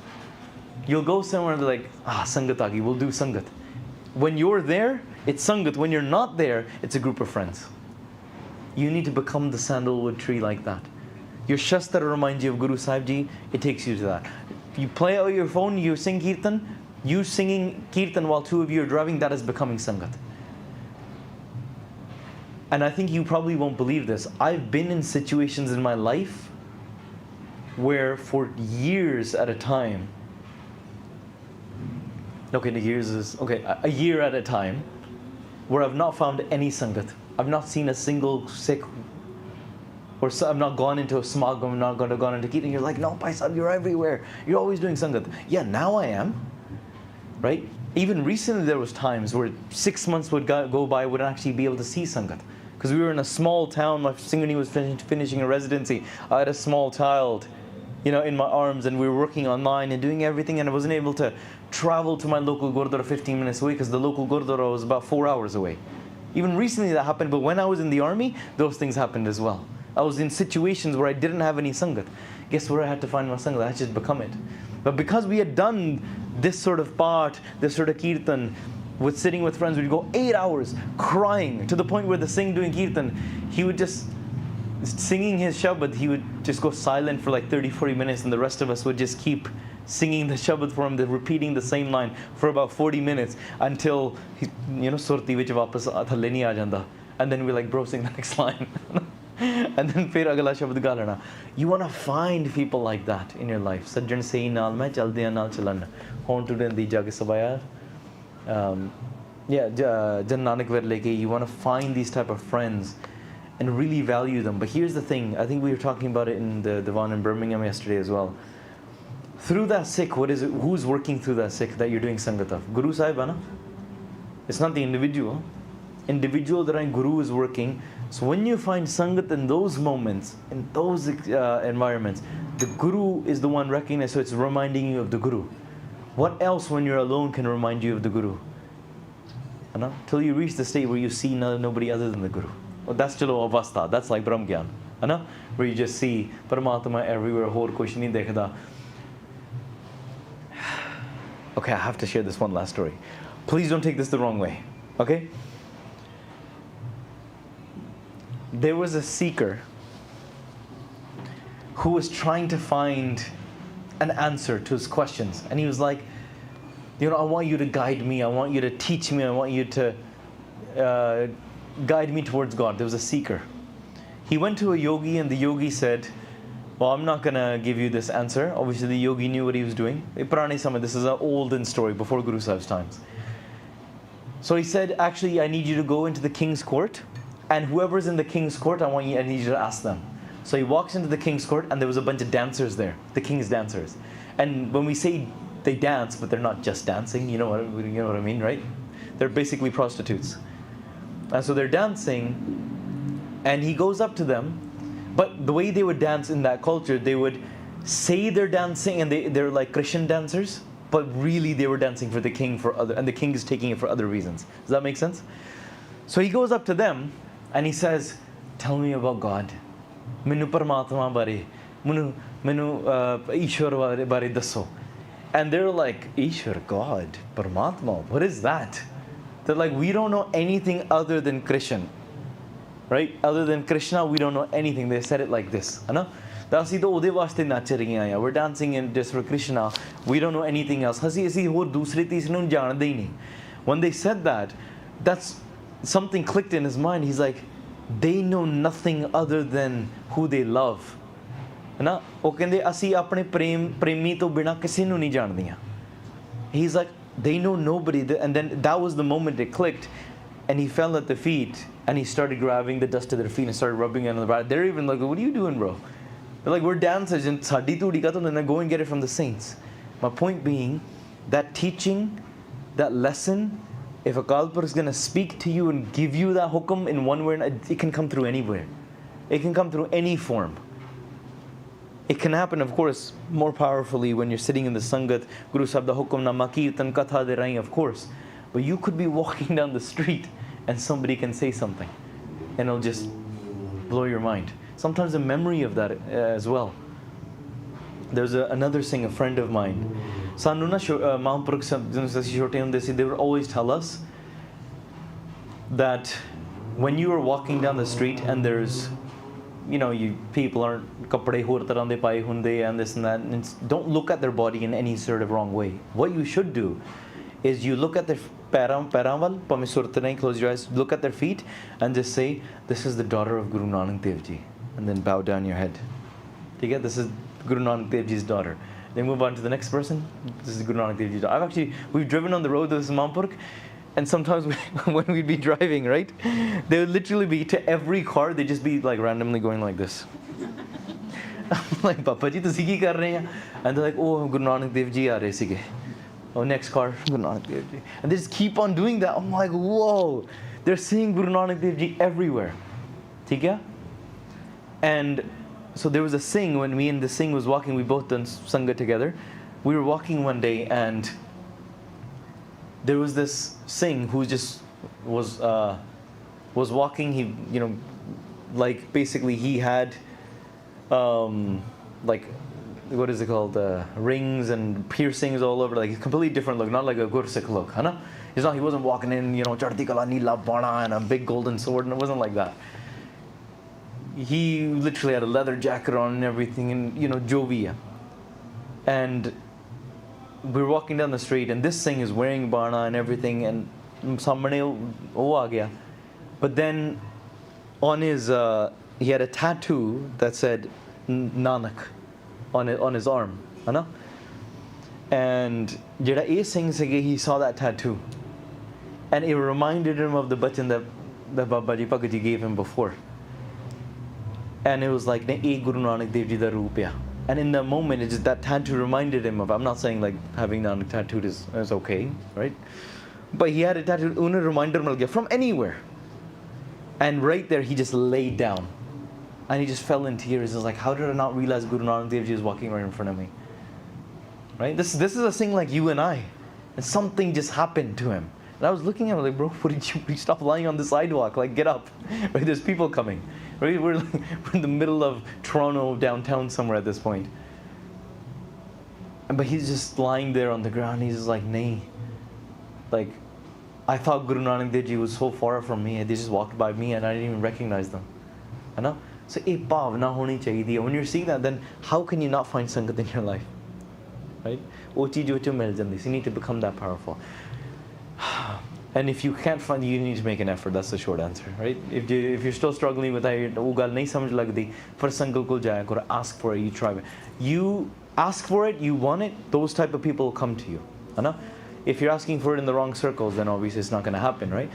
You'll go somewhere and be like, Sangat Agi, we'll do Sangat. When you're there, it's Sangat. When you're not there, it's a group of friends. You need to become the sandalwood tree like that. Your Shastra reminds you of Guru Sahib Ji, it takes you to that. You play out your phone, you sing Kirtan, you singing Kirtan while two of you are driving, that is becoming Sangat. And I think you probably won't believe this. I've been in situations in my life where for years at a time, a year at a time, where I've not found any Sangat. I've not seen a single Sikh, or I've not gone into a smagam, I'm not gone into Kirtan. You're like, no, Bhai Sahib, you're everywhere. You're always doing Sangat. Yeah, now I am. Right? Even recently there was times where 6 months would go by, I wouldn't actually be able to see Sangat. Because we were in a small town, my Singani was finishing a residency. I had a small child, in my arms, and we were working online and doing everything, and I wasn't able to travel to my local Gurdwara 15 minutes away because the local Gurdwara was about 4 hours away. Even recently that happened, but when I was in the army, those things happened as well. I was in situations where I didn't have any Sangat. Guess where I had to find my Sangat? I had to just become it. But because we had done this sort of part, this sort of Kirtan, with sitting with friends, we'd go 8 hours crying to the point where the Singh doing Kirtan, he would just, singing his Shabad, he would just go silent for like 30-40 minutes and the rest of us would just keep singing the Shabad for him, repeating the same line for about 40 minutes until, surti vich wapas thalle nahi aa janda. And then we're like, bro, sing the next line. And then fir agla Shabad ga lena. You want to find people like that in your life. Sajjan sei naal main chaldiyan naal chalan. Hon tudin di jag sabaya. Jan Nanak Verleke, you want to find these type of friends and really value them. But here's the thing, I think we were talking about it in the Divan in Birmingham yesterday as well. Through that Sikh, what is it? Who's working through that Sikh that you're doing Sangat of? Guru Sahib, na? It's not the individual. Individual that Guru is working. So when you find Sangat in those moments, in those environments, the Guru is the one recognized, so it's reminding you of the Guru. What else when you're alone can remind you of the Guru? Till you reach the state where you see nobody other than the Guru. Well, that's chalo avastha, that's like Brahm Gyan. Where you just see Paramatma everywhere, hor kuch nahi dekhda. Okay, I have to share this one last story. Please don't take this the wrong way. Okay? There was a seeker who was trying to find an answer to his questions. And he was like, I want you to guide me. I want you to teach me. I want you to guide me towards God. There was a seeker. He went to a yogi and the yogi said, well, I'm not going to give you this answer. Obviously, the yogi knew what he was doing. This is an olden story before Guru Sahib's times. So he said, actually, I need you to go into the king's court and whoever's in the king's court, I need you to ask them. So he walks into the king's court, and there was a bunch of dancers there, the king's dancers. And when we say they dance, but they're not just dancing, you know what I mean, right? They're basically prostitutes. And so they're dancing, and he goes up to them. But the way they would dance in that culture, they would say they're dancing, and they're like Christian dancers, but really they were dancing for the king and the king is taking it for other reasons. Does that make sense? So he goes up to them, and he says, "Tell me about God. Minu Paramatma bare, minu Ishwar bare dasso." And they're like, "Ishwar, God, Paramatma, what is that?" They're like, "We don't know anything other than Krishna." Right? Other than Krishna, we don't know anything. They said it like this. We're dancing in just for Krishna. We don't know anything else. When they said that, that's something clicked in his mind. He's like, they know nothing other than who they love. He's like, they know nobody. And then that was the moment it clicked. And he fell at the feet, and he started grabbing the dust to their feet and started rubbing it on the back. They're even like, "What are you doing, bro?" They're like, "We're dancers, and then go and get it from the saints." My point being, that teaching, that lesson, if Akal Purkh is going to speak to you and give you that hukum in one way, it can come through anywhere. It can come through any form. It can happen, of course, more powerfully when you're sitting in the Sangat, Guru Sahib da hukum nama kirtan katha de rahi, of course. But you could be walking down the street and somebody can say something, and it'll just blow your mind. Sometimes a memory of that as well. There's another Singh, a friend of mine. They would always tell us that when you are walking down the street and there's, people aren't kapde hor tarah de paaye hunde and this and that, and don't look at their body in any sort of wrong way. What you should do is you look at their close your eyes, look at their feet, and just say, "This is the daughter of Guru Nanak Dev Ji," and then bow down your head. This is Guru Nanak Dev Ji's daughter. Then move on to the next person. This is Guru Nanak Dev Ji's daughter. We've driven on the road to Mampurk, and sometimes when we'd be driving, right, they would literally be, to every car, they'd just be like randomly going like this. I'm like, "Papa ji, tusi ki kar rahe hain?" And they're like, "Oh, Guru Nanak Dev Ji aa rahe sige." Oh, next car, Guru Nanak Dev Ji. And they just keep on doing that. I'm like, whoa, they're seeing Guru Nanak Dev Ji everywhere. And so there was a Singh, when me and the Singh was walking, we both done Sangha together. We were walking one day, and there was this Singh who just was walking. He, basically he had, what is it called, rings and piercings all over, like a completely different look, not like a Gursikh look, he wasn't walking in, Chardi Kala Neela Bana and a big golden sword, and it wasn't like that. He literally had a leather jacket on and everything, and Jovia. And we were walking down the street, and this thing is wearing Bana and everything, and samne wo aa gaya. But then on his, he had a tattoo that said Nanak on his arm, and he saw that tattoo, and it reminded him of the bachan that Baba Ji Bhagat Ji gave him before, and it was like Guru Nanak Dev Ji da roop hai. And in the moment, that tattoo reminded him of. I'm not saying like having Nanak tattooed is okay, right? But he had a tattoo. Una reminder mal gaya from anywhere, and right there he just laid down. And he just fell in tears. He was like, how did I not realize Guru Nanak Dev Ji is walking right in front of me? Right? This is a thing like you and I. And something just happened to him. And I was looking at him like, bro, what did you stop lying on the sidewalk? Like, get up. Right? There's people coming. Right? We're in the middle of Toronto, downtown somewhere at this point. But he's just lying there on the ground. He's just like, nay. Like, I thought Guru Nanak Dev Ji was so far from me. They just walked by me and I didn't even recognize them. You know? So, when you're seeing that, then how can you not find Sangat in your life? Right? You need to become that powerful. And if you can't find it, you need to make an effort. That's the short answer, right? If you're still struggling with that, first ask for it, you try it. You ask for it, you want it, those type of people will come to you. If you're asking for it in the wrong circles, then obviously it's not going to happen, right?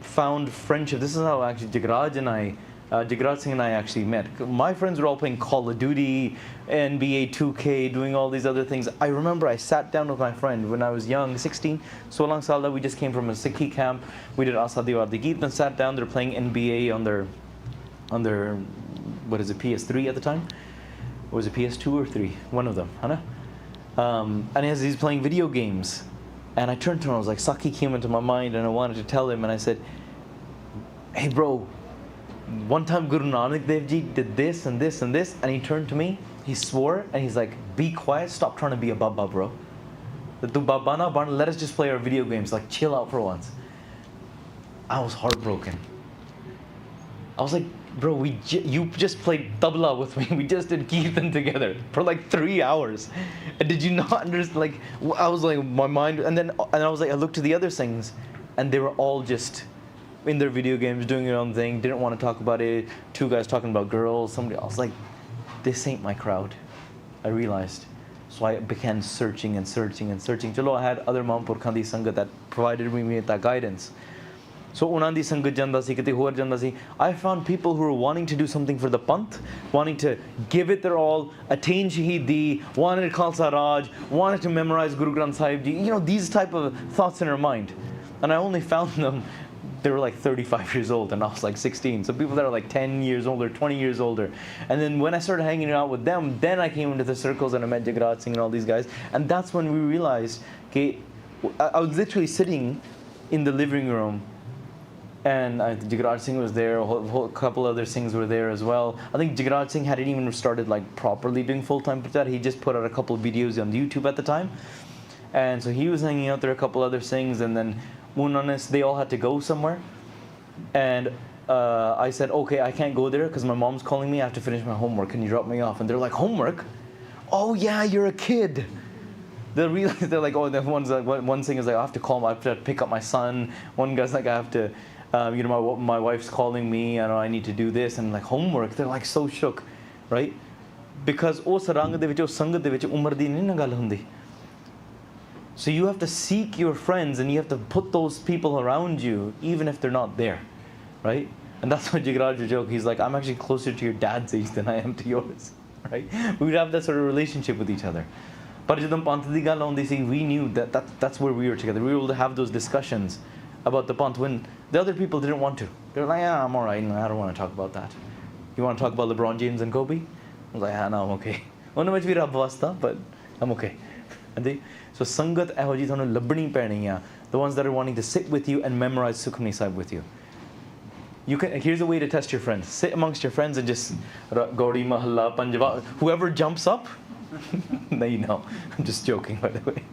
found friendship. This is how actually Jagraj Singh and I actually met. My friends were all playing Call of Duty, NBA 2K, doing all these other things. I remember I sat down with my friend when I was young, 16, 16 saal da. We just came from a Sikhi camp. We did Asa Diwar Di Geet and sat down. They're playing NBA on their what is it, PS3 at the time? Or was it PS2 or 3? One of them, Hana? And as he's playing video games, and I turned to him, I was like, Saki came into my mind, and I wanted to tell him, and I said, hey bro, one time Guru Nanak Dev Ji did this and this and this, and he turned to me, he swore, and he's like, be quiet, stop trying to be a Baba, bro. Let us just play our video games, like chill out for once. I was heartbroken. I was like, bro, you just played tabla with me. We just did Kirtan together for like 3 hours. And did you not understand? Like, I was like, my mind, and I was like, I looked to the other things, and they were all just in their video games, doing their own thing, didn't want to talk about it. 2 guys talking about girls, somebody else. Like, this ain't my crowd. I realized. So I began searching and searching and searching. Chalo, I had other Mahampurkhan di Sangat that provided me with that guidance. So unandi sangat janda si, kite hor janda si. I found people who were wanting to do something for the Panth, wanting to give it their all, attain Shahidi, wanted Khalsa Raj, wanted to memorize Guru Granth Sahib Ji. You know, these type of thoughts in our mind. And I only found them, they were like 35 years old and I was like 16. So people that are like 10 years older, 20 years older. And then when I started hanging out with them, then I came into the circles and I met Jagraj Singh and all these guys. And that's when we realized, okay, I was literally sitting in the living room, and Jagraj Singh was there, a whole couple other Singhs were there as well. I think Jagraj Singh hadn't even started like properly doing full-time Parchar. He just put out a couple of videos on YouTube at the time. And so he was hanging out there, a couple other Singhs, and then they all had to go somewhere. And I said, okay, I can't go there because my mom's calling me, I have to finish my homework, can you drop me off? And they're like, homework? Oh yeah, you're a kid. They're like, oh, one Singh is like, I have to call, I have to pick up my son. One guy's like, I have to, my wife's calling me, I need to do this, and like homework. They're like so shook, right? Because oh sarang de vich, oh sangat de vich umar di nahi na gal hundi. So you have to seek your friends, and you have to put those people around you, even if they're not there, right? And that's what Jagraj would joke. He's like, I'm actually closer to your dad's age than I am to yours, right? We would have that sort of relationship with each other. But we knew that's where we were together. We were able to have those discussions about the Panth when the other people didn't want to. They were like, yeah, I'm all right. I don't want to talk about that. You want to talk about LeBron James and Kobe? I was like, no, I'm okay. But I'm okay. So Sangat Ahoji Thanu Labni Paniya, the ones that are wanting to sit with you and memorize Sukhmani Sahib with you. Here's a way to test your friends. Sit amongst your friends and just Gaudi Mahalla, Panjava, whoever jumps up. No, you know. I'm just joking, by the way.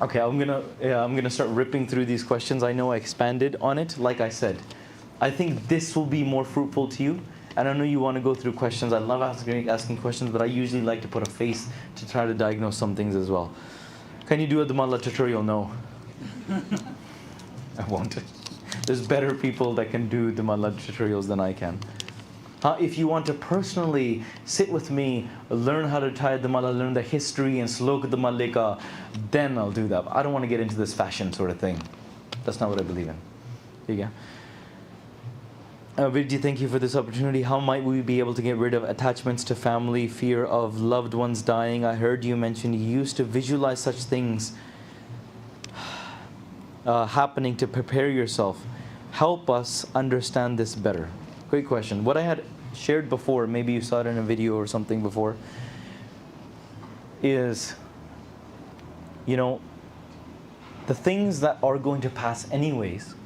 Okay, I'm gonna start ripping through these questions. I know I expanded on it. Like I said, I think this will be more fruitful to you. And I know you want to go through questions. I love asking questions, but I usually like to put a face to try to diagnose some things as well. Can you do a Dhamala tutorial? No. I won't. There's better people that can do Dhamala tutorials than I can. If you want to personally sit with me, learn how to tie Dhamala, learn the history and Slok Dhamalika, then I'll do that. I don't want to get into this fashion sort of thing. That's not what I believe in. There you go. Virji, thank you for this opportunity. How might we be able to get rid of attachments to family, fear of loved ones dying? I heard you mention you used to visualize such things happening to prepare yourself. Help us understand this better. Great question. What I had shared before, maybe you saw it in a video or something before, is, the things that are going to pass anyways,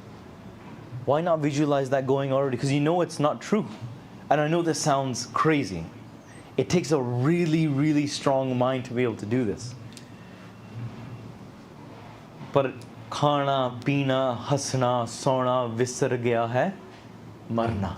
why not visualize that going already? Because you know it's not true. And I know this sounds crazy. It takes a really, really strong mind to be able to do this. But khana, peena, hasna, sona, visar gaya hai, marna.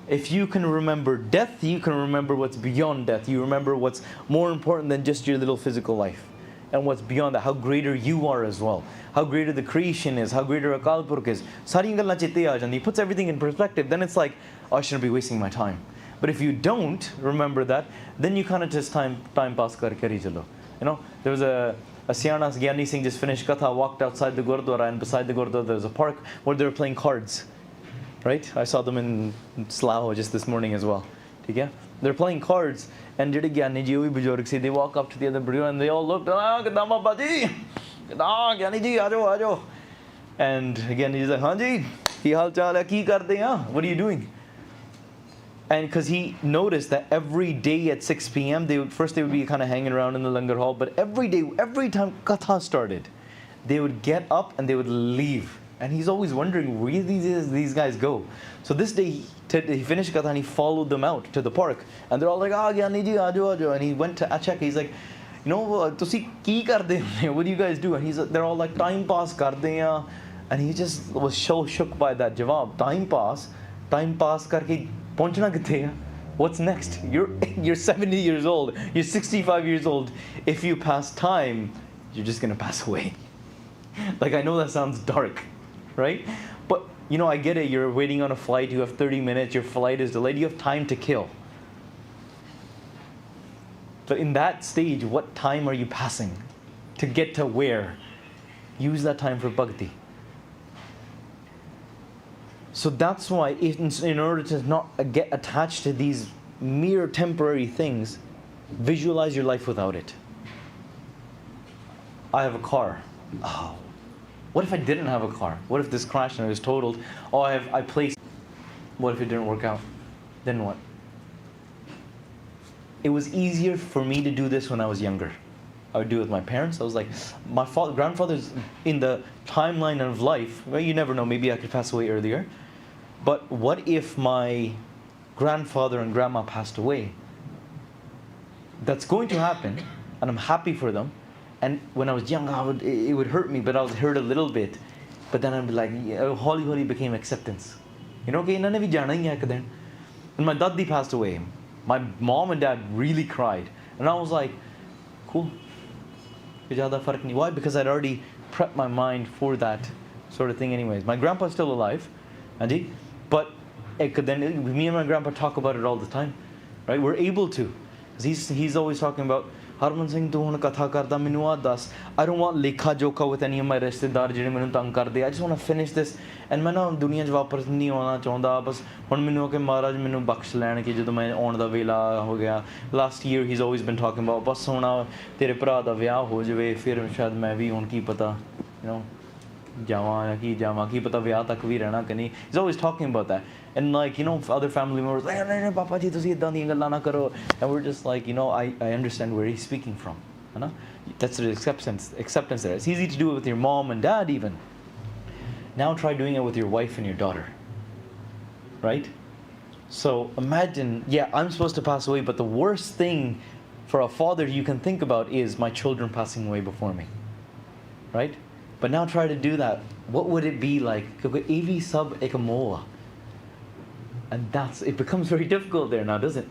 If you can remember death, you can remember what's beyond death. You remember what's more important than just your little physical life. And what's beyond that, how greater you are as well. How greater the creation is, how greater Akal Purkh is. Sari gallan chitte aa jandi. He puts everything in perspective, then it's like, oh, I shouldn't be wasting my time. But if you don't remember that, then you kind of just time pass kar chalo. There was Asiana Gyani Singh just finished Katha, walked outside the Gurdwara, and beside the Gurdwara there's a park where they were playing cards. Right? I saw them in Slough just this morning as well. Okay? They're playing cards, and Gyani Ji, they walk up to the other Bujurg and they all looked, Kadama Baji! Gyani Ji, aajo, aajo. And again he's like, Hanji, ki hal chal hai, ki karte hain? What are you doing? And because he noticed that every day at 6 p.m. they would be kind of hanging around in the langar hall, but every day, every time Katha started, they would get up and they would leave. And he's always wondering where these guys go. So this day he finished Katha and he followed them out to the park, and they're all like, Gyani ji, aajo, aajo. And he went to check. He's like, tusi ki karde ho? What do you guys do? And they're all like, time pass karde hain. And he just was so shook by that jawab. Time pass karke pahunchna kithe hai? What's next? You're 70 years old. You're 65 years old. If you pass time, you're just gonna pass away. Like, I know that sounds dark, right? But I get it. You're waiting on a flight. You have 30 minutes. Your flight is delayed. You have time to kill. So in that stage, what time are you passing to get to where? Use that time for bhakti. So that's why, in order to not get attached to these mere temporary things, visualize your life without it. I have a car. Oh, what if I didn't have a car? What if this crashed and it was totaled? Oh, I placed. What if it didn't work out? Then what? It was easier for me to do this when I was younger. I would do it with my parents. I was like, my grandfather's in the timeline of life. Well, you never know. Maybe I could pass away earlier. But what if my grandfather and grandma passed away? That's going to happen, and I'm happy for them. And when I was young, it would hurt me, but I would hurt a little bit. But then I'd be like, holy became acceptance. And my daddy passed away. My mom and dad really cried. And I was like, cool. Why? Because I'd already prepped my mind for that sort of thing anyways. My grandpa's still alive, Anji, but me and my grandpa talk about it all the time, right? We're able to. Because he's always talking about, Harman Singh, tu hun katha karda mainu aa das. I don't want lekha joka with any of my rishtedar jehde mainu tang karde. I just want to finish this. And main na duniya 'ਚ ਵਾਪਸ ਨਹੀਂ ਆਉਣਾ ਚਾਹੁੰਦਾ. ਬਸ ਹੁਣ ਮੈਨੂੰ ਕਿ ਮਹਾਰਾਜ ਮੈਨੂੰ ਬਖਸ਼ ਲੈਣ ਕਿ ਜਦੋਂ ਮੈਂ ਆਉਣ ਦਾ ਵੇਲਾ ਹੋ ਗਿਆ. Last year he's always been talking about, ਬਸ ਹੁਣ ਤੇਰੇ ਭਰਾ ਦਾ ਵਿਆਹ ਹੋ ਜਾਵੇ, ਫਿਰ ਸ਼ਾਇਦ ਮੈਂ ਵੀ ਹੁਣ ਕੀ ਪਤਾ, ਜਾਵਾਂ ਕੀ ਪਤਾ ਵਿਆਹ ਤੱਕ ਵੀ ਰਹਿਣਾ ਕਿ ਨਹੀਂ. He's always talking about that. And other family members like, ਨਹੀਂ ਪਾਪਾ ਜੀ ਤੁਸੀਂ ਇਦਾਂ ਦੀਆਂ ਗੱਲਾਂ ਨਾ ਕਰੋ. And we're just like, I understand where he's speaking from. That's the acceptance there. It's easy to do it with your mom and dad even. Now try doing it with your wife and your daughter. Right? So imagine, I'm supposed to pass away, but the worst thing for a father you can think about is my children passing away before me. Right? But now try to do that. What would it be like? Evi sab ek moa. And it becomes very difficult there now, doesn't it?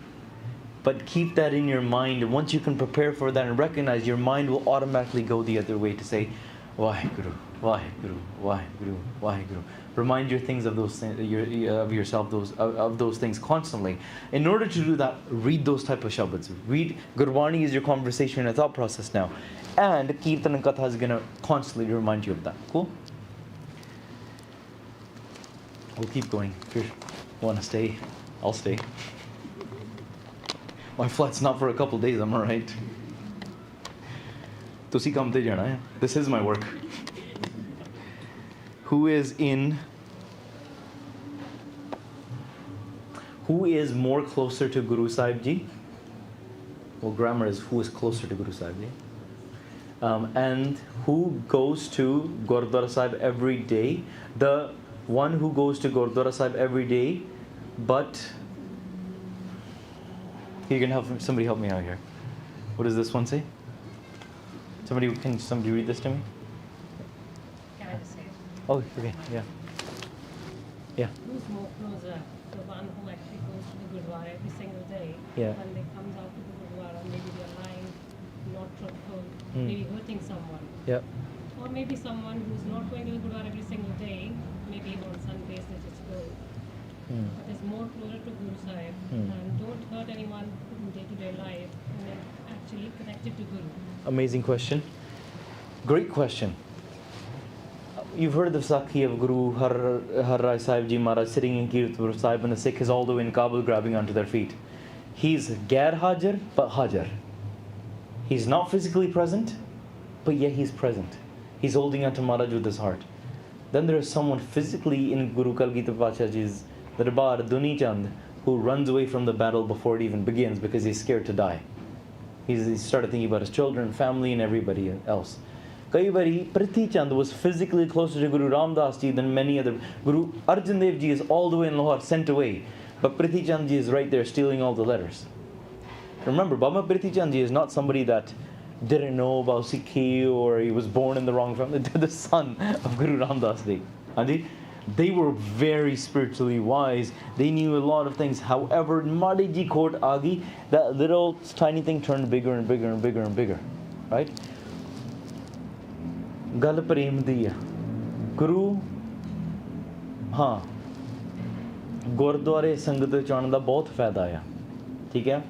But keep that in your mind. And once you can prepare for that and recognize, your mind will automatically go the other way to say, WhyGuru, WhyGuru, WhyGuru, WhyGuru. Remind your things of those things, of yourself, of those things constantly. In order to do that, read those type of shabads. Read Gurwani is your conversation and thought process now. And Kirtan and Katha is going to constantly remind you of that. Cool? We'll keep going. If you want to stay, I'll stay. My flight's not for a couple days, I'm alright. Tusi kam te jana hai. This is my work. Who is more closer to Guru Sahib Ji? Well, grammar is who is closer to Guru Sahib Ji. And who goes to Gurdwara Sahib every day? The one who goes to Gurdwara Sahib every day, but you can somebody help me out here. What does this one say? Can somebody read this to me?
Can I just say it?
Oh, okay, yeah.
Who's more closer? The one who actually goes to the Gurdwara every single day.
Yeah.
When they comes out to the Gurdwara, maybe they're lying, not truthful, maybe hurting someone.
Yeah.
Or maybe someone who's not going to the Gurdwara every single day, maybe on Sundays they just go. But is more closer to Guru Sahib and don't hurt anyone in day-to-day life and then actually connected to Guru.
Amazing question. Great question. You've heard the Sakhi of Guru Har Rai Sahib Ji Maharaj sitting in Kirtan Sahib, and the Sikh is all the way in Kabul grabbing onto their feet. He's Gair Hajar, but Hajar. He's not physically present, but yet he's present. He's holding onto Maharaj with his heart. Then there is someone physically in Guru Kalgita Pacha Ji's Darbar, Duni Chand, who runs away from the battle before it even begins because he's scared to die. He started thinking about his children, family, and everybody else. Kaibari Prithi Chand was physically closer to Guru Ramdas Ji than many other. Guru Arjan Dev Ji is all the way in Lahore, sent away. But Prithi Chand Ji is right there stealing all the letters. Remember, Baba Prithi Chand Ji is not somebody that didn't know about Sikhi or he was born in the wrong family. They're the son of Guru Ramdas Ji. Anji? They were very spiritually wise. They knew a lot of things. However, Madi Ji Khot Agi, that little tiny thing turned bigger and bigger and bigger and bigger. Right? Gal prem di hai. Guru, हाँ, गुरुद्वारे संगत चाण दा बहुत फायदा है, ठीक है.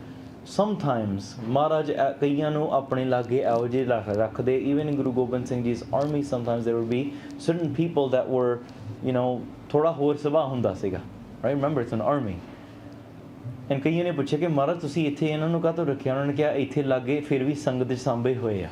Sometimes Maharaj कईयां नूं अपने लागे एहो जे रखदे. Even in Guru Gobind Singh Ji's army, sometimes there would be certain people that were, you know, थोड़ा होर सुभाਅ ਹੁੰਦਾ ਸੀਗਾ. Right? Remember, it's an army. And ਕਈਆਂ ਨੇ ਪੁੱਛਿਆ ਕਿ ਮਹਾਰਾਜ ਤੁਸੀਂ ਇੱਥੇ ਇਹਨਾਂ ਨੂੰ ਕਾਹਤੋਂ ਰੱਖਿਆ? ਉਹਨਾਂ ਨੇ ਕਿਹਾ ਇੱਥੇ ਲਾਗੇ ਫਿਰ ਵੀ ਸੰਗਤ ਸਾਂਭੇ ਹੋਏ ਆ.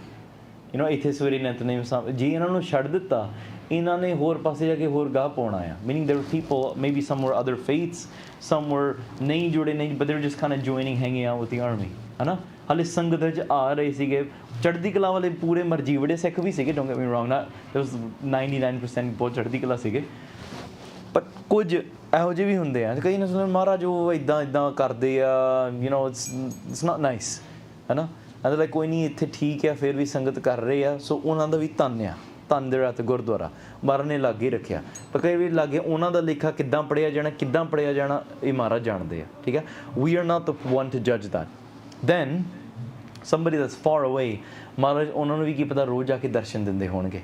You know, ਇੱਥੇ ਸਵੇਰੇ ਨਿਤਨੇਮ ਜੀ ਇਹਨਾਂ ਨੂੰ ਛੱਡ ਦਿੱਤਾ, ਇਹਨਾਂ ਨੇ ਹੋਰ ਪਾਸੇ ਜਾ ਕੇ ਹੋਰ ਗਾਹ ਪਾਉਣਾ ਆ. Meaning there were people, maybe some were other faiths, some were ਨਹੀਂ ਜੁੜੇ ਨਹੀਂ, but they were just kind of joining, hanging out with the army. ਹੈ ਨਾ? ਹਾਲੇ ਸੰਗਤ ਵਿੱਚ ਆ ਰਹੇ ਸੀਗੇ. ਚੜ੍ਹਦੀ ਕਲਾ ਵਾਲੇ ਪੂਰੇ ਮਰਜੀਵੜੇ ਸਿੱਖ ਵੀ ਸੀਗੇ, don't get me wrong, not there was 99% ਬਹੁਤ ਚੜ੍ਹਦੀ ਕਲਾ ਸੀਗੇ. But ਕੁਝ ਇਹੋ ਜਿਹੇ ਵੀ ਹੁੰਦੇ ਆ ਕਈ ਨੇ ਸੁਣਿਆ ਮਹਾਰਾਜ ਉਹ ਇੱਦਾਂ ਕਰਦੇ ਆ, you know, it's not nice, ਹੈ ਨਾ? and like ਕੋਈ ਨਹੀਂ ਇੱਥੇ ਠੀਕ ਆ, ਫਿਰ ਵੀ ਸੰਗਤ ਕਰ ਰਹੇ ਆ, ਸੋ ਉਹਨਾਂ ਦਾ ਵੀ ਧੰਨ ਆ, ਧੰਨ ਦੇ ਰਾਤ ਗੁਰਦੁਆਰਾ ਮਹਾਰਾਜ ਨੇ ਲਾਗੇ ਰੱਖਿਆ. ਪਰ ਕਈ ਵੀ ਲਾਗੇ ਉਹਨਾਂ ਦਾ ਲੇਖਾ ਕਿੱਦਾਂ ਪੜ੍ਹਿਆ ਜਾਣਾ, ਕਿੱਦਾਂ ਪੜ੍ਹਿਆ ਜਾਣਾ, ਇਹ ਮਹਾਰਾਜ ਜਾਣਦੇ ਆ, ਠੀਕ ਹੈ. We are not the one to judge that. Then somebody that's far away, ਮਹਾਰਾਜ ਉਹਨਾਂ ਨੂੰ ਵੀ ਕੀ ਪਤਾ ਰੋਜ਼ ਜਾ ਕੇ ਦਰਸ਼ਨ ਦਿੰਦੇ ਹੋਣਗੇ,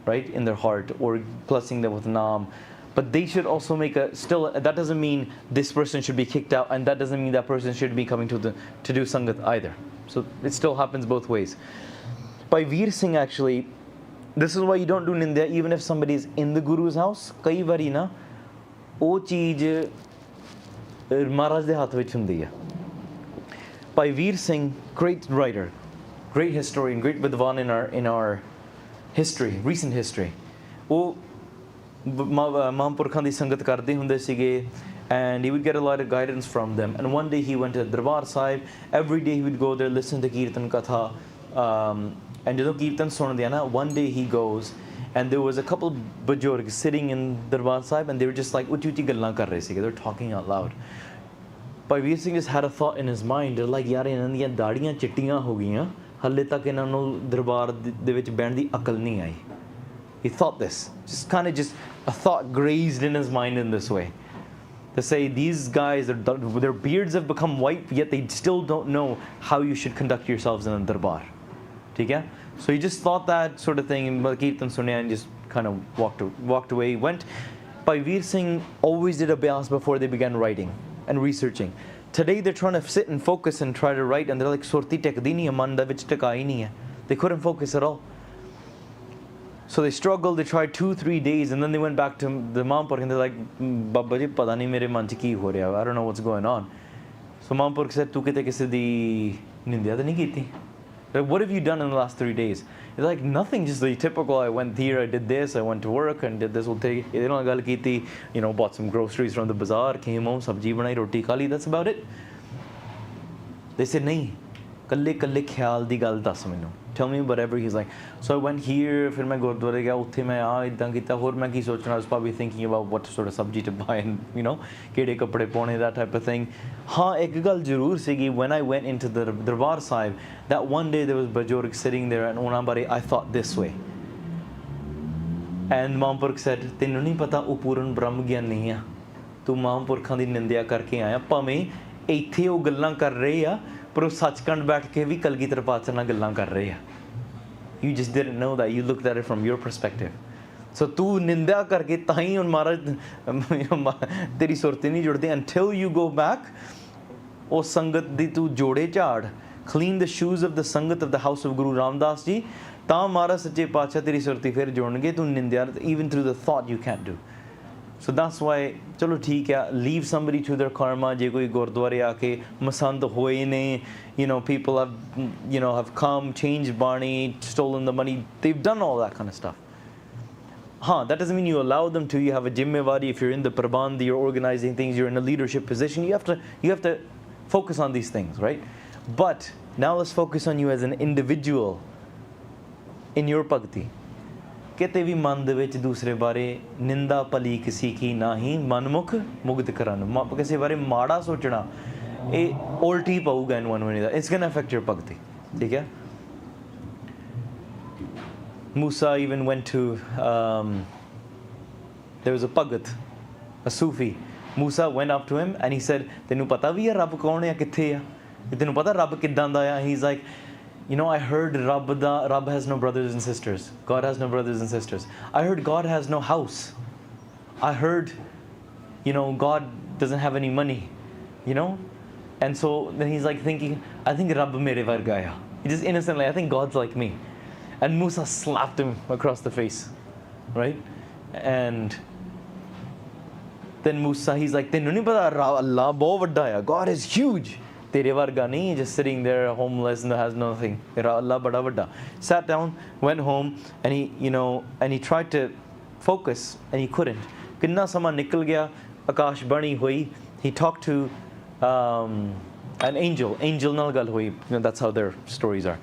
right, in their heart, or blessing them with naam. But they should also make a, still, that doesn't mean this person should be kicked out, and that doesn't mean that person should be coming to do sangat either. So it still happens both ways. By Veer Singh, actually, this is why you don't do Nindya even if somebody is in the Guru's house. Kai vari na, oh cheez Maharaj de haath vich hundi hai. By Veer Singh, great writer, great historian, great vidwan in our history, recent history. Oh, Mahampurkhan di sangat karde hunde sige, and he would get a lot of guidance from them. And one day he went to Darbar Sahib. Every day he would go there, listen to Kirtan Katha. And ਜਦੋਂ ਕੀਰਤਨ ਸੁਣਦੇ ਆ ਨਾ, one day he goes and there was a couple bajorg sitting in Darbar Sahib and they were just like ਉੱਚੀ ਉੱਚੀ ਗੱਲਾਂ ਕਰ ਰਹੇ ਸੀਗੇ, they were talking out loud. Bhai Veer Singh just had a thought in his mind. They're like, ਯਾਰ ਇਹਨਾਂ ਦੀਆਂ ਦਾੜੀਆਂ ਚਿੱਟੀਆਂ ਹੋ ਗਈਆਂ, ਹਾਲੇ ਤੱਕ ਇਹਨਾਂ ਨੂੰ ਦਰਬਾਰ ਦੇ ਵਿੱਚ ਬਹਿਣ ਦੀ ਅਕਲ ਨਹੀਂ ਆਈ. He thought this, just kind of a thought grazed in his mind in this way. To say these guys, their beards have become white, yet they still don't know how you should conduct yourselves in a darbar. Okay? So he just thought that sort of thing, and Kirtan Sunya, and just kind of walked away. Went. Bhai Veer Singh always did abhyas before they began writing and researching. Today they're trying to sit and focus and try to write, and they're like, Surti tekdi nahi hai, man da vich tekai nahi hai. They couldn't focus at all. So they struggled, they tried 2-3 days, and then they went back to the Mahampurk and they're like, Baba ji, pata nahi mere man ch ki ho raha, I don't know what's going on. So Mahampurk said, tu kite kisi di nindya ta nahi kiti? Like, what have you done in the last 3 days? They're like, nothing, just the typical, I went here, I did this, I went to work and did this whole thing. They don't gal kiti, you know, bought some groceries from the bazaar, came home, sabji banai, roti khali, that's about it. They said, nahi, kalle khayal di gal das mainu. Tell me whatever. He's like, so I went here, फिर मैं गुरुद्वारे गया, उत्थे मैं इदां कीता, और मैं की सोचना, I was probably thinking about what sort of sabji to buy and, you know, केड़े कपड़े पाने, that type of thing. हाँ, एक गल जरूर सीगी, when I went into the Darbar Sahib, that one day there was Bajorg sitting there and ਉਹਨਾਂ ਬਾਰੇ I thought this way. And Mahampurk said, ਤੈਨੂੰ ਨਹੀਂ ਪਤਾ ਉਹ ਪੂਰਨ ਬ੍ਰਹਮ ਗਿਆਨੀ ਆ, ਤੂੰ ਮਹਾਂਪੁਰਖਾਂ ਦੀ ਨਿੰਦਿਆ ਕਰਕੇ ਆਇਆ, ਭਾਵੇਂ ਇੱਥੇ ਉਹ ਗੱਲਾਂ ਕਰ ਰਹੇ ਆ, ਪਰ ਉਹ ਸੱਚਖੰਡ ਬੈਠ ਕੇ ਵੀ ਕਲਗੀਧਰ ਪਾਤਸ਼ਾਹ ਨਾਲ ਗੱਲਾਂ ਕਰ ਰਹੇ ਆ. You just didn't know that. You looked at it from your perspective. So ਤੂੰ ਨਿੰਦਿਆ ਕਰਕੇ ਤਾਂ ਹੀ ਹੁਣ ਮਹਾਰਾਜ ਤੇਰੀ ਸੁਰਤੀ ਨਹੀਂ ਜੁੜਦੀ. Until you go back, ਉਹ ਸੰਗਤ ਦੀ ਤੂੰ ਜੋੜੇ ਝਾੜ, clean the shoes of the sangat of the house of Guru Ramdas Ji, ਤਾਂ ਮਹਾਰਾਜ ਸੱਚੇ ਪਾਤਸ਼ਾਹ ਤੇਰੀ ਸੁਰਤੀ ਫਿਰ ਜੋੜਨਗੇ ਤੂੰ ਨਿੰਦਿਆ even through the thought you can't do. So that's why ਚਲੋ ਠੀਕ ਹੈ, leave somebody to their karma. ਜੇ ਕੋਈ ਗੁਰਦੁਆਰੇ ਆ ਕੇ ਮਸੰਦ ਹੋਏ ਨੇ, you know, people have come, changed Barney, stolen the money, they've done all that kind of stuff. That doesn't mean you allow them to. You have a jimmewari. If you're in the prabandh, you're organizing things, you're in a leadership position, you have to focus on these things, right? But now let's focus on you as an individual in your bhakti. ਕਿਤੇ ਵੀ ਮਨ ਦੇ ਵਿੱਚ ਦੂਸਰੇ ਬਾਰੇ ਨਿੰਦਾ ਭਲੀ ਕਿਸੇ ਕੀ ਨਾਹੀਂ ਮਨਮੁਖ ਮੁਗਧ ਕਰਨ, ਕਿਸੇ ਬਾਰੇ ਮਾੜਾ ਸੋਚਣਾ ਇਹ ਉਲਟੀ ਪਊਗਾ in one way or another. It's going to affect your bhakti. ਠੀਕ ਹੈ? Musa even went to there was a Bhagat, a Sufi. Musa went up to him and he said, ਤੈਨੂੰ ਪਤਾ ਵੀ ਹੈ ਰੱਬ ਕੌਣ ਹੈ, ਕਿੱਥੇ ਆ, ਤੈਨੂੰ ਪਤਾ ਰੱਬ ਕਿੱਦਾਂ ਦਾ ਆ? He's like, you know, I heard Rabb has no brothers and sisters. God has no brothers and sisters. I heard God has no house. I heard, you know, God doesn't have any money, you know? And so then he's like thinking, I think Rabb mere varga hai. He just innocently, I think God's like me. And Musa slapped him across the face, right? And then Musa, he's like, tenu nahi pata Allah bahut vadda hai, God is huge. Tere varga nahi, just sitting there homeless and has nothing. Allah bada vadda. Sat down, went home, and he, you know, and he tried to focus and he couldn't. Kinna sama nikal gaya, akash bani hui. He talked to an angel nal gal hui. You know, that's how their stories are.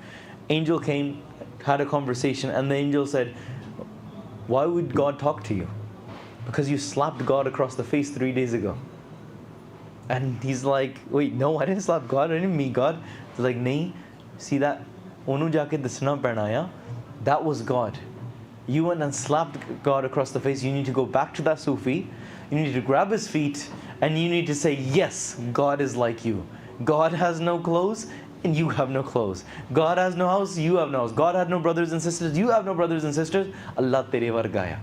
Angel came, had a conversation, and the angel said, why would God talk to you? Because you slapped God across the face 3 days ago. And he's like, wait, no, I didn't slap God, I didn't meet God. He's like, nahi, see that? Onu jaake dasna pehna ya. That was God. You went and slapped God across the face. You need to go back to that Sufi. You need to grab his feet and you need to say, yes, God is like you. God has no clothes and you have no clothes. God has no house, you have no house. God had no brothers and sisters, you have no brothers and sisters. Allah tere varga hai.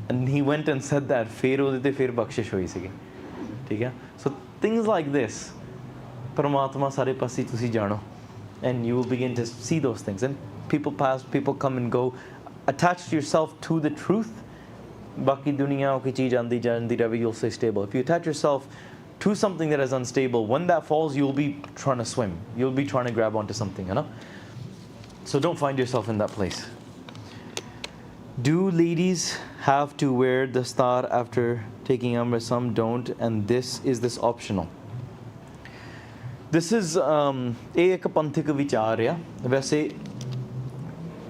And he went and said that. Fir ਉਹਦੇ ਤੇ ਫਿਰ ਬਖਸ਼ਿਸ਼ ਹੋਈ ਸੀਗੀ. ਠੀਕ ਹੈ? So things like this, ਪਰਮਾਤਮਾ ਸਾਰੇ ਪਾਸੇ ਤੁਸੀਂ ਜਾਣੋ, and you will begin to see those things. And people pass, people come and go. Attach yourself to the truth. ਬਾਕੀ ਦੁਨੀਆ ਕੋਈ ਚੀਜ਼ ਆਂਦੀ ਜਾਂਦੀ ਰਹੇ, you'll stay stable. If you attach yourself to something that is unstable, when that falls, you'll be trying to swim. You'll be trying to grab onto something, you know? So don't find yourself in that place. Do ladies have to wear the star after taking Amrit? Some don't, and is this optional? This is ਇਹ ਇੱਕ ਪੰਥਿਕ ਵਿਚਾਰ ਆ. ਵੈਸੇ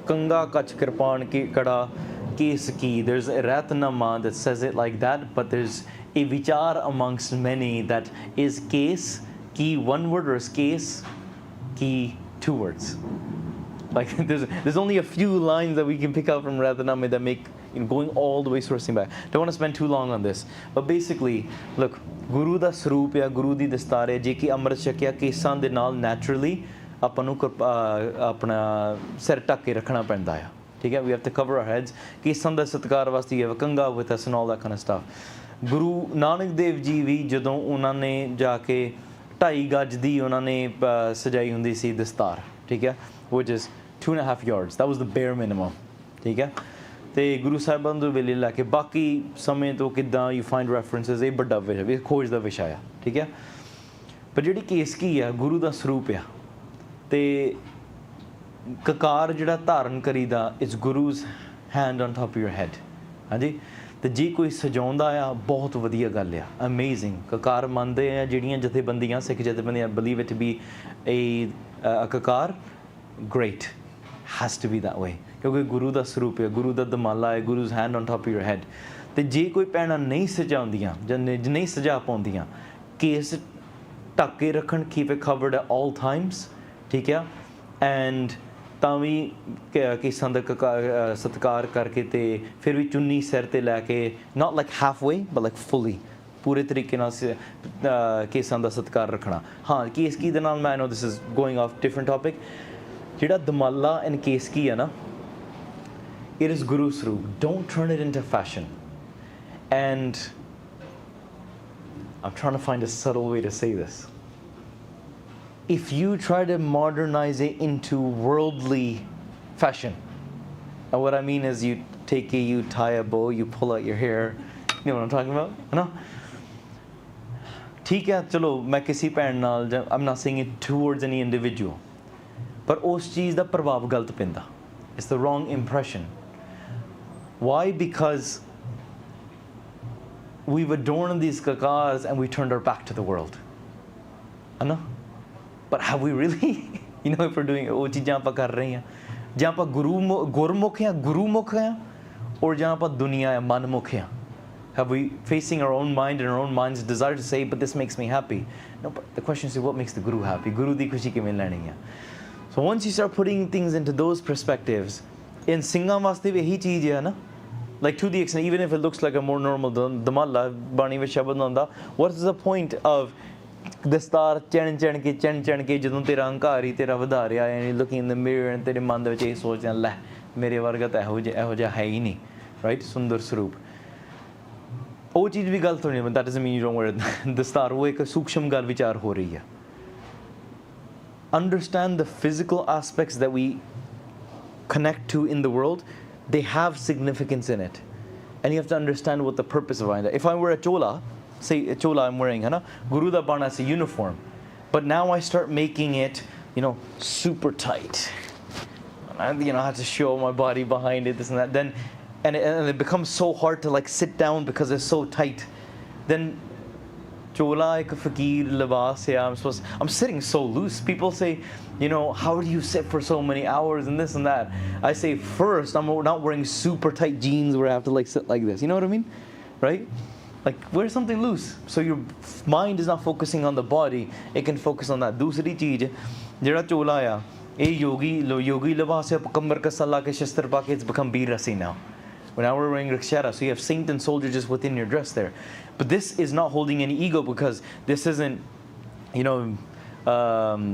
ਕੰਗਾ ਕੱਚ ਕਿਰਪਾਨ ਕੀ ਕੜਾ case Ki, there's a ratnama that says it like that, but there's a vichar amongst many that is case ki one word or is case ki 2 words. Like there's only a few lines that we can pick out from Rathaname that make, you know, going all the way sourcing back. Don't want to spend too long on this, but basically, look, Guru da Swaroop ya Guru di dastar hai, je ki Amrit Shakya kesan de naal naturally ਆਪਾਂ ਨੂੰ ਆਪਣਾ ਸਿਰ ਢੱਕ ਕੇ ਰੱਖਣਾ ਪੈਂਦਾ ਆ. ਠੀਕ ਹੈ? We have to cover our heads. ਕੇਸਾਂ ਦਾ ਸਤਿਕਾਰ ਵਾਸਤੇ ਇਹ ਕੰਗਾ with us and all that kind of stuff. Guru Nanak Dev ji ਵੀ ਜਦੋਂ ਉਹਨਾਂ ਨੇ ਜਾ ਕੇ 2.5 ਗਜ ਦੀ ਉਹਨਾਂ ਨੇ ਸਜਾਈ ਹੁੰਦੀ ਸੀ ਦਸਤਾਰ, ਠੀਕ ਹੈ, which is 2.5 yards. That was the bare minimum. ਠੀਕ ਹੈ? ਤੇ ਗੁਰੂ ਸਾਹਿਬਾਨ ਦੇ ਵੇਲੇ ਲੈ ਕੇ ਬਾਕੀ ਸਮੇਂ ਤੋਂ ਕਿੱਦਾਂ you find references, ਇਹ ਵੱਡਾ ਵਿਸ਼ਾ, ਖੋਜ ਦਾ ਵਿਸ਼ਾ ਆ. ਠੀਕ ਹੈ? ਪਰ ਜਿਹੜੀ ਕੇਸਕੀ ਆ ਗੁਰੂ ਦਾ ਸਰੂਪ ਆ, ਤੇ ਕਕਾਰ ਜਿਹੜਾ ਧਾਰਨ ਕਰੀਦਾ is Guru's hand on top of your head. ਹਾਂਜੀ? ਤੇ ਜੇ ਕੋਈ ਸਜਾਉਂਦਾ ਆ ਬਹੁਤ ਵਧੀਆ ਗੱਲ ਆ, amazing. ਕਕਾਰ ਮੰਨਦੇ ਆ ਜਿਹੜੀਆਂ ਜਥੇਬੰਦੀਆਂ, ਸਿੱਖ ਜਥੇਬੰਦੀਆਂ, believe it to be a ਕਕਾਰ, great, has to be that way. ਕਿਉਂਕਿ ਗੁਰੂ ਦਾ ਸਰੂਪ ਹੈ, ਗੁਰੂ ਦਾ ਦਮਾਲਾ ਹੈ, Guru's hand on top of your head. ਤੇ ਜੇ ਕੋਈ ਭੈਣਾਂ ਨਹੀਂ ਸਜਾਉਂਦੀਆਂ ਜਾਂ ਨਹੀਂ ਸਜਾ ਪਾਉਂਦੀਆਂ, ਕੇਸ ਢੱਕ ਕੇ ਰੱਖਣ, keep it covered at all times. ਠੀਕ ਆ? ਐਂਡ ਤਾਂ ਵੀ ਕੇਸਾਂ ਦਾ ਸਤਿਕਾਰ ਕਰਕੇ ਤੇ ਫਿਰ ਵੀ ਚੁੰਨੀ ਸਿਰ 'ਤੇ ਲੈ ਕੇ, not like halfway but like fully, ਪੂਰੇ ਤਰੀਕੇ ਨਾਲ ਕੇਸਾਂ ਦਾ ਸਤਿਕਾਰ ਰੱਖਣਾ. ਹਾਂ, ਕੇਸਕੀ ਦੇ ਨਾਲ ਮੈਂ know this is going off different topic. ਜਿਹੜਾ ਦਮਾਲਾ ਐਂਡ ਕੇਸਕੀ ਹੈ ਨਾ, it is Guru Swaroop. Don't turn it into fashion. And I'm trying to find a subtle way to say this. If you try to modernize it into worldly fashion, And what I mean is you tie a bow, you pull out your hair. You know what I'm talking about? No? ठीक है चलो मैं किसी भैन नाल I'm not saying it towards any individual. पर उस चीज़ दा प्रभाव गलत पैंदा. It's the wrong impression. Why? Because we've adorned these kakars and we turned our back to the world. I know. But have we really? You know, if we're doing वो चीज़ां आप कर रहे हैं जहाँ पर गुरमुख हैं गुरुमुख हैं और जहाँ पर दुनिया है मनमुख हैं. Have we facing our own mind and our own mind's desire to say, but this makes me happy? No, but the question is, what makes the Guru happy? Guru di khushi kiਵੇਂ ਲੈਣੀ ਹੈ? So once you start putting things into those perspectives, in ਸਿੰਘਾਂ ਵਾਸਤੇ ਵੀ ਇਹੀ ਚੀਜ਼ ਹੈ ਨਾ? Like to the extent, even if it looks like a more normal damalla, ਬਾਣੀ ਵਿੱਚ ਸ਼ਬਦ ਹੁੰਦਾ, what is the point of ਦਸਤਾਰ ਚਣ ਕੇ ਜਦੋਂ ਤੇਰਾ ਹੰਕਾਰੀ ਤੇਰਾ ਵਧਾ ਰਿਹਾ ਹੈ, and looking in the mirror and ਤੇਰੇ ਮਨ ਦੇ ਵਿੱਚ ਇਹ ਸੋਚਦੇ ਲੈ ਮੇਰੇ ਵਰਗਾ ਤਾਂ ਇਹੋ ਜਿਹਾ ਹੈ ਹੀ ਨਹੀਂ, right? ਸੁੰਦਰ ਸਰੂਪ. ਉਹ ਚੀਜ਼ ਵੀ ਗਲਤ ਹੋਣੀ, but that doesn't mean you don't wear ਦਸਤਾਰ. ਉਹ ਇੱਕ ਸੂਖਸ਼ਮ ਗੱਲ ਵਿਚਾਰ ਹੋ ਰਹੀ ਹੈ. Understand the physical aspects that we connect to in the world. They have significance in it, and you have to understand what the purpose behind that. If I wear a chola, say a chola I'm wearing, है ना? Guru da bana is a uniform, but now I start making it, you know, super tight. And, you know, I have to show my body behind it, this and that. Then, and it becomes so hard to like sit down because it's so tight. Then chola ek fakir libas hai. I'm sitting so loose. People say, you know, how do you sit for so many hours and this and that? I say, first, I'm not wearing super tight jeans where I have to like sit like this. You know what I mean? Right? Like wear something loose. So your mind is not focusing on the body. It can focus on that. Dusri cheez, jehda chola ya, yogi libas hai, kamar ka salla ke shastar pa ke, it's become bir rasi now. Now we're wearing rikshara, so you have saint and soldier just within your dress there. But this is not holding any ego because this isn't, you know,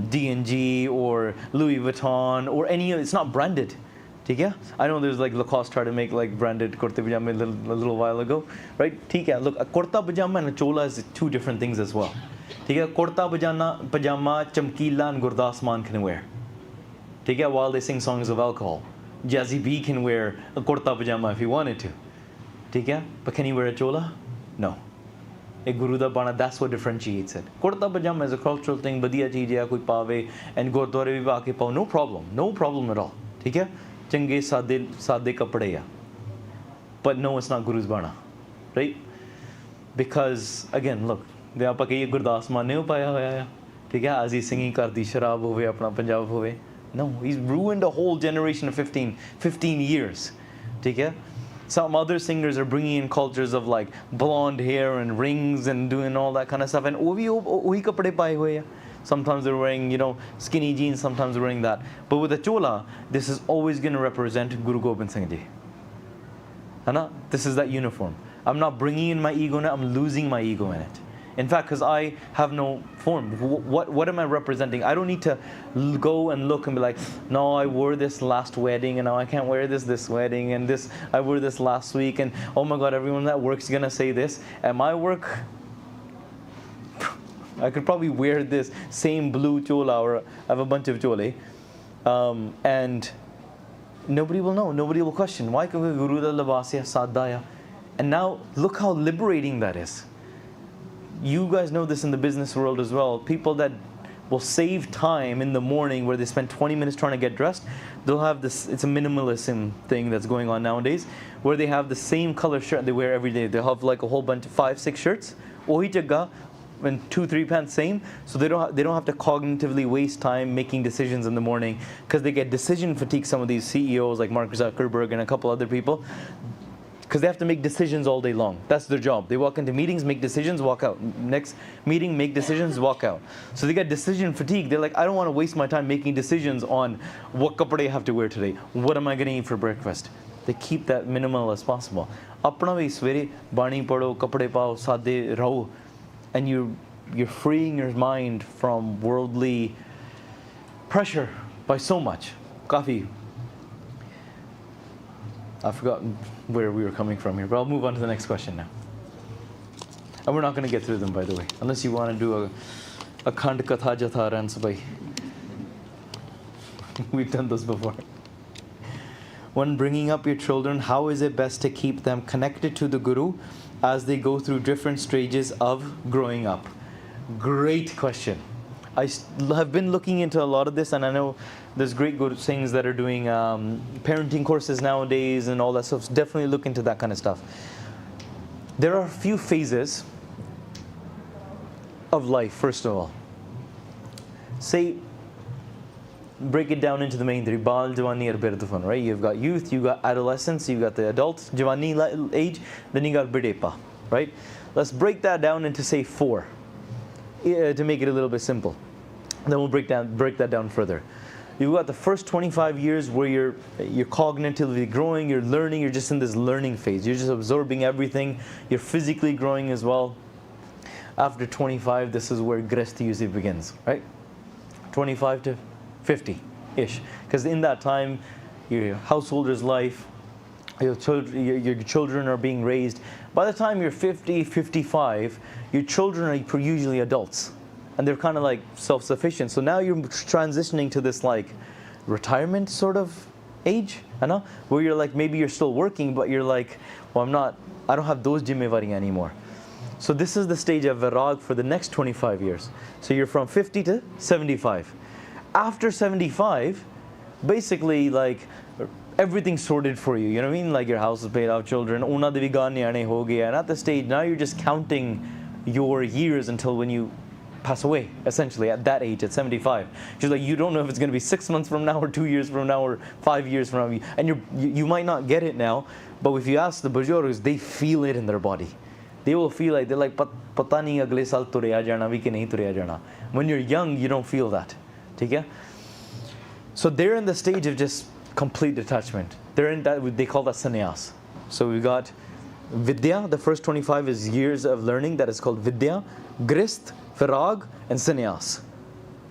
D&G or Louis Vuitton or any, it's not branded. Okay? I know there's like Lacoste tried to make like branded kurta pajama a little while ago, right? Okay? Look, a kurta pajama and a chola is two different things as well. Okay? Kurta pajama, chamkila and Gurdas Man can wear. Okay? While they sing songs of alcohol. Jazzy B can wear a kurta pajama if he wanted to. Okay? But can he wear a chola? No. A Guru da bana, that's what differentiates it. Kurta pajama is a cultural thing, badiya cheez hai, koi paave, and gurdware bhi aake pao, no problem. No problem at all. Okay? Change saade kapde ya. But no, it's not Guru's bana. Right? Because, again, look, they aapa kahiye Gurdas Man ne paya hoya hai. Okay? As he's singing kardi sharab hove, apna Punjab hove. No, he's ruined a whole generation of 15 years. Okay? Some other singers are bringing in cultures of like blonde hair and rings and doing all that kind of stuff. And ohi kapde paaye hoye hai. Sometimes they're wearing, you know, skinny jeans, sometimes they're wearing that. But with a chola, this is always going to represent Guru Gobind Singh Ji. Hai? This is that uniform. I'm not bringing in my ego now, I'm losing my ego in it. In fact, because I have no form. What am I representing? I don't need to go and look and be like, no, I wore this last wedding and now I can't wear this wedding and this, I wore this last week and oh my God, everyone at work's going to say this. At my work, I could probably wear this same blue chola or I have a bunch of chole and nobody will know, nobody will question. Why? Because Guru da labasya sadaya. And now look how liberating that is. You guys know this in the business world as well. People that will save time in the morning where they spend 20 minutes trying to get dressed, they'll have this, it's a minimalism thing that's going on nowadays, where they have the same color shirt they wear every day. They'll have like a whole bunch of 5-6 shirts, ohi jagga, and 2-3 pants same, so they don't have to cognitively waste time making decisions in the morning because they get decision fatigue. Some of these CEOs like Mark Zuckerberg and a couple other people, because they have to make decisions all day long. That's their job. They walk into meetings, make decisions, walk out. Next meeting, make decisions, walk out. So they get decision fatigue. They're like, I don't want to waste my time making decisions on what kapde I have to wear today. What am I going to eat for breakfast? They keep that minimal as possible. Apna bhi swere bani padho, kapde pao, saade raho, and you're freeing your mind from worldly pressure by so much. Kafi. I've forgotten where we were coming from here, but I'll move on to the next question now. And we're not going to get through them, by the way, unless you want to do a Khand Katha Jatha Ran Sabai. We've done those before. when bringing up your children, how is it best to keep them connected to the Guru as they go through different stages of growing up? Great question. I have been looking into a lot of this, and I know there's great Guru Singhs that are doing parenting courses nowadays and all that stuff. So definitely look into that kind of stuff. There are a few phases of life, first of all. Say, break it down into the main three: Bal, Jawani, or Birdufan, right? You've got youth, you've got adolescence, you've got the adult, Jawani age, then you got Bidepa, right? Let's break that down into, say, 4 to make it a little bit simple. Then we'll break that down further. You've got the first 25 years where you're cognitively growing, you're learning, you're just in this learning phase. You're just absorbing everything. You're physically growing as well. After 25, this is where Grihasthi usually begins, right? 25 to 50-ish. Because in that time, your householder's life, your children are being raised. By the time you're 50, 55, your children are usually adults. And they're kind of like self-sufficient. So now you're transitioning to this like retirement sort of age, you know? Where you're like, maybe you're still working, but you're like, well, I don't have those jimmewari anymore. So this is the stage of virag for the next 25 years. So you're from 50 to 75. After 75, basically like everything's sorted for you. You know what I mean? Like your house is paid off, children. Una de bhi gaane aane ho gaya. And at the stage, now you're just counting your years until when you pass away, essentially, at that age, at 75. Just like you don't know if it's going to be 6 months from now or 2 years from now or 5 years from now. And you might not get it now, but if you ask the Bujurgs, they feel it in their body. They will feel like, they're like, pata nahi agle saal turya jana bhi ke nahi turya jana. When you're young, you don't feel that. Okay? So they're in the stage of just complete detachment. They're in that, they call that sannyas. So we've got Vidya, the first 25 is years of learning, that is called Vidya, Grist, Virag, and Sannyas.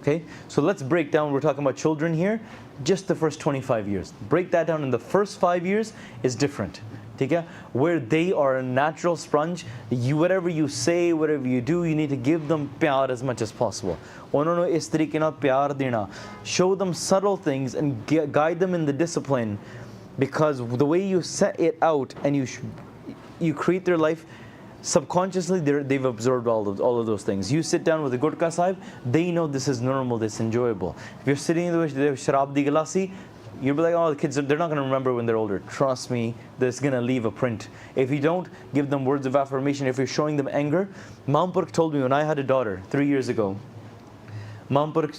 Okay, so let's break down, we're talking about children here, just the first 25 years. Break that down in the first 5 years is different. Okay? Where they are a natural sponge, whatever you say, whatever you do, you need to give them pyar as much as possible. Show them subtle things and guide them in the discipline, because the way you set it out and you create their life, subconsciously they've absorbed all of those things. You sit down with a Gurkha Sahib, they know this is normal, this is enjoyable. If you're sitting with Sharab di Galasi, you'll be like, oh, the kids, they're not going to remember when they're older. Trust me, this is going to leave a print. If you don't give them words of affirmation, if you're showing them anger. Mampurk told me when I had a daughter 3 years ago, Mampurk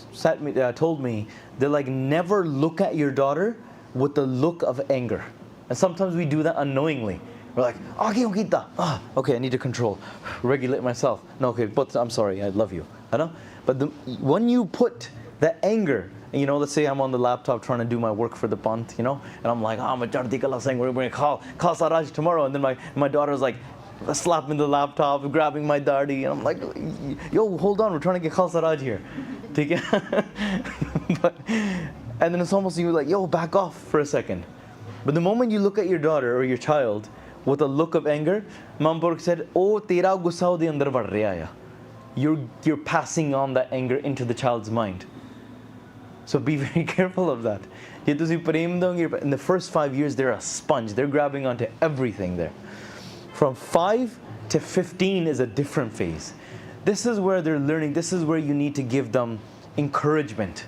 told me, they're like, never look at your daughter with the look of anger. And sometimes we do that unknowingly. We're like, okay, I need to control, regulate myself. No, okay, but I'm sorry, I love you. I know? But when you put that anger, you know, let's say I'm on the laptop trying to do my work for the Panth, you know, and I'm like, I'm a Chardi Kala saying we're going to call Khalsa Raj tomorrow. And then my daughter's like, slapping the laptop, grabbing my dardi, and I'm like, yo, hold on, we're trying to get Khalsa Raj here. And then it's almost you're like, yo, back off for a second. But the moment you look at your daughter or your child with a look of anger, Mampurk said, oh, tera gussa ode andar vad reha hai. You're passing on that anger into the child's mind. So be very careful of that. In the first 5 years, they're a sponge. They're grabbing onto everything there. From 5 to 15 is a different phase. This is where they're learning. This is where you need to give them encouragement.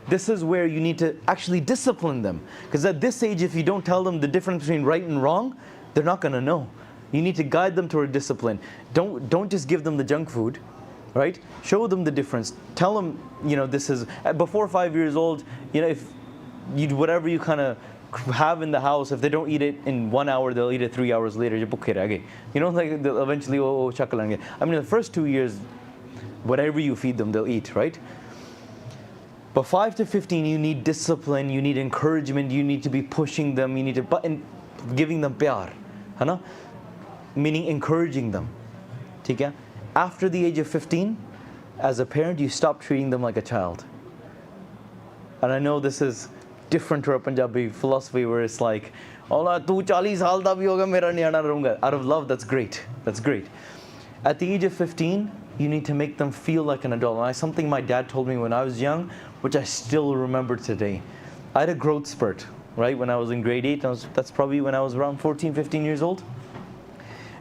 This is where you need to actually discipline them. Because at this age, if you don't tell them the difference between right and wrong, they're not going to know. You need to guide them toward discipline. Don't just give them the junk food, right? Show them the difference. Tell them, you know, this is, before 5 years old, you know, if you do whatever you kind of have in the house, if they don't eat it in 1 hour, they'll eat it 3 hours later. You know, like they'll eventually, I mean, the first 2 years, whatever you feed them, they'll eat, right? But 5 to 15, you need discipline, you need encouragement, you need to be pushing them, you need to, and giving them pyar, है ना? Meaning encouraging them. ठीक है? After the age of 15, as a parent, you stop treating them like a child. And I know this is different to our Punjabi philosophy, where it's like, "Oh, tu 40 saal da bhi hoga, mera niyana rahunga." Out of love, that's great. That's great. At the age of 15, you need to make them feel like an adult. And something my dad told me when I was young, which I still remember today. I had a growth spurt right? When I was in grade 8, that's probably when I was around 14, 15 years old.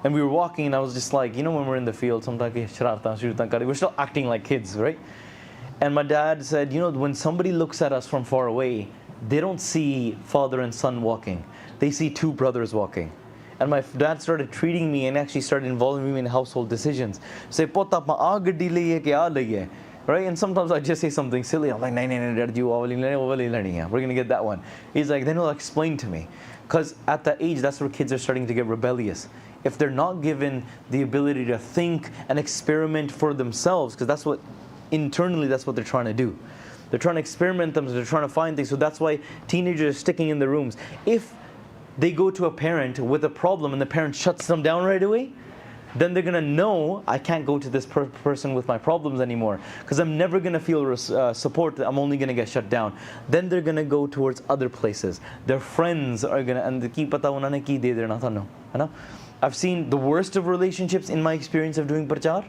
And we were walking, and I was just like, you know, when we're in the field, sometimes we're still acting like kids, right? And my dad said, you know, when somebody looks at us from far away, they don't see father and son walking. They see two brothers walking. And my dad started treating me and actually started involving me in household decisions. Say, pota pa aa gaddi liye ke aa liye, right? And sometimes I just say something silly. I'm like, no, dad, we're gonna get that one. He's like, then he'll explain to me. Because at that age, that's where kids are starting to get rebellious. If they're not given the ability to think and experiment for themselves, because that's what, internally, that's what they're trying to do. They're trying to experiment them, so they're trying to find things. So that's why teenagers are sticking in the rooms. If they go to a parent with a problem and the parent shuts them down right away, then they're going to know, I can't go to this person with my problems anymore, because I'm never going to feel support. I'm only going to get shut down. Then they're going to go towards other places. Their friends are going to, and ki pata unhone ki de dena thanu, hai na? I've seen the worst of relationships in my experience of doing Parchar,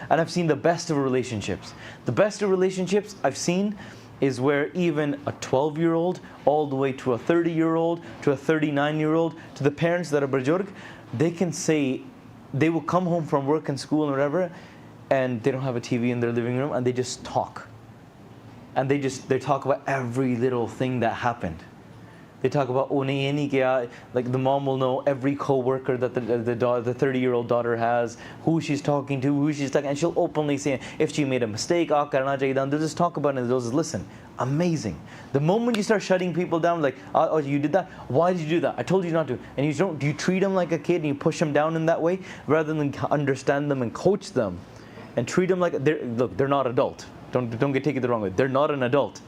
and I've seen the best of relationships. The best of relationships I've seen is where even a 12-year-old, all the way to a 30-year-old, to a 39-year-old, to the parents that are Bajurg, they can say, they will come home from work and school and whatever, and they don't have a TV in their living room, and they just talk. And they talk about every little thing that happened. They talk about, like the mom will know every co-worker that the 30-year-old daughter has, who she's talking to, who she's talking, and she'll openly say, if she made a mistake, they'll just talk about it, and they'll just listen. Amazing. The moment you start shutting people down, like, oh, you did that? Why did you do that? I told you not to. And you treat them like a kid, and you push them down in that way, rather than understand them and coach them, and treat them like, they're not adult. Don't take it the wrong way. They're not an adult.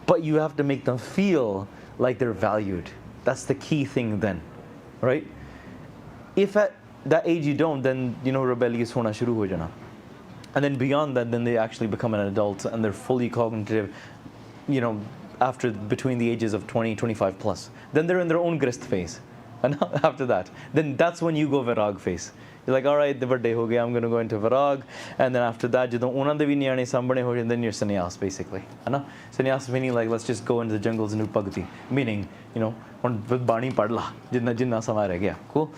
But you have to make them feel like they're valued. That's the key thing then, right? If at that age you don't, then, you know, rebellious hona shuru ho jana. And then beyond that, then they actually become an adult and they're fully cognitive, you know, between the ages of 20, 25 plus. Then they're in their own grist phase. And after that, then that's when you go virag phase. You're like, all right, the birthday ho gaya, I'm going to go into virag. And then after that, then you're sannyas, basically. Sannyas meaning like, let's just go into the jungles and do bhakti. Meaning, you know, with bani padla, jinna samay reh gaya. Cool?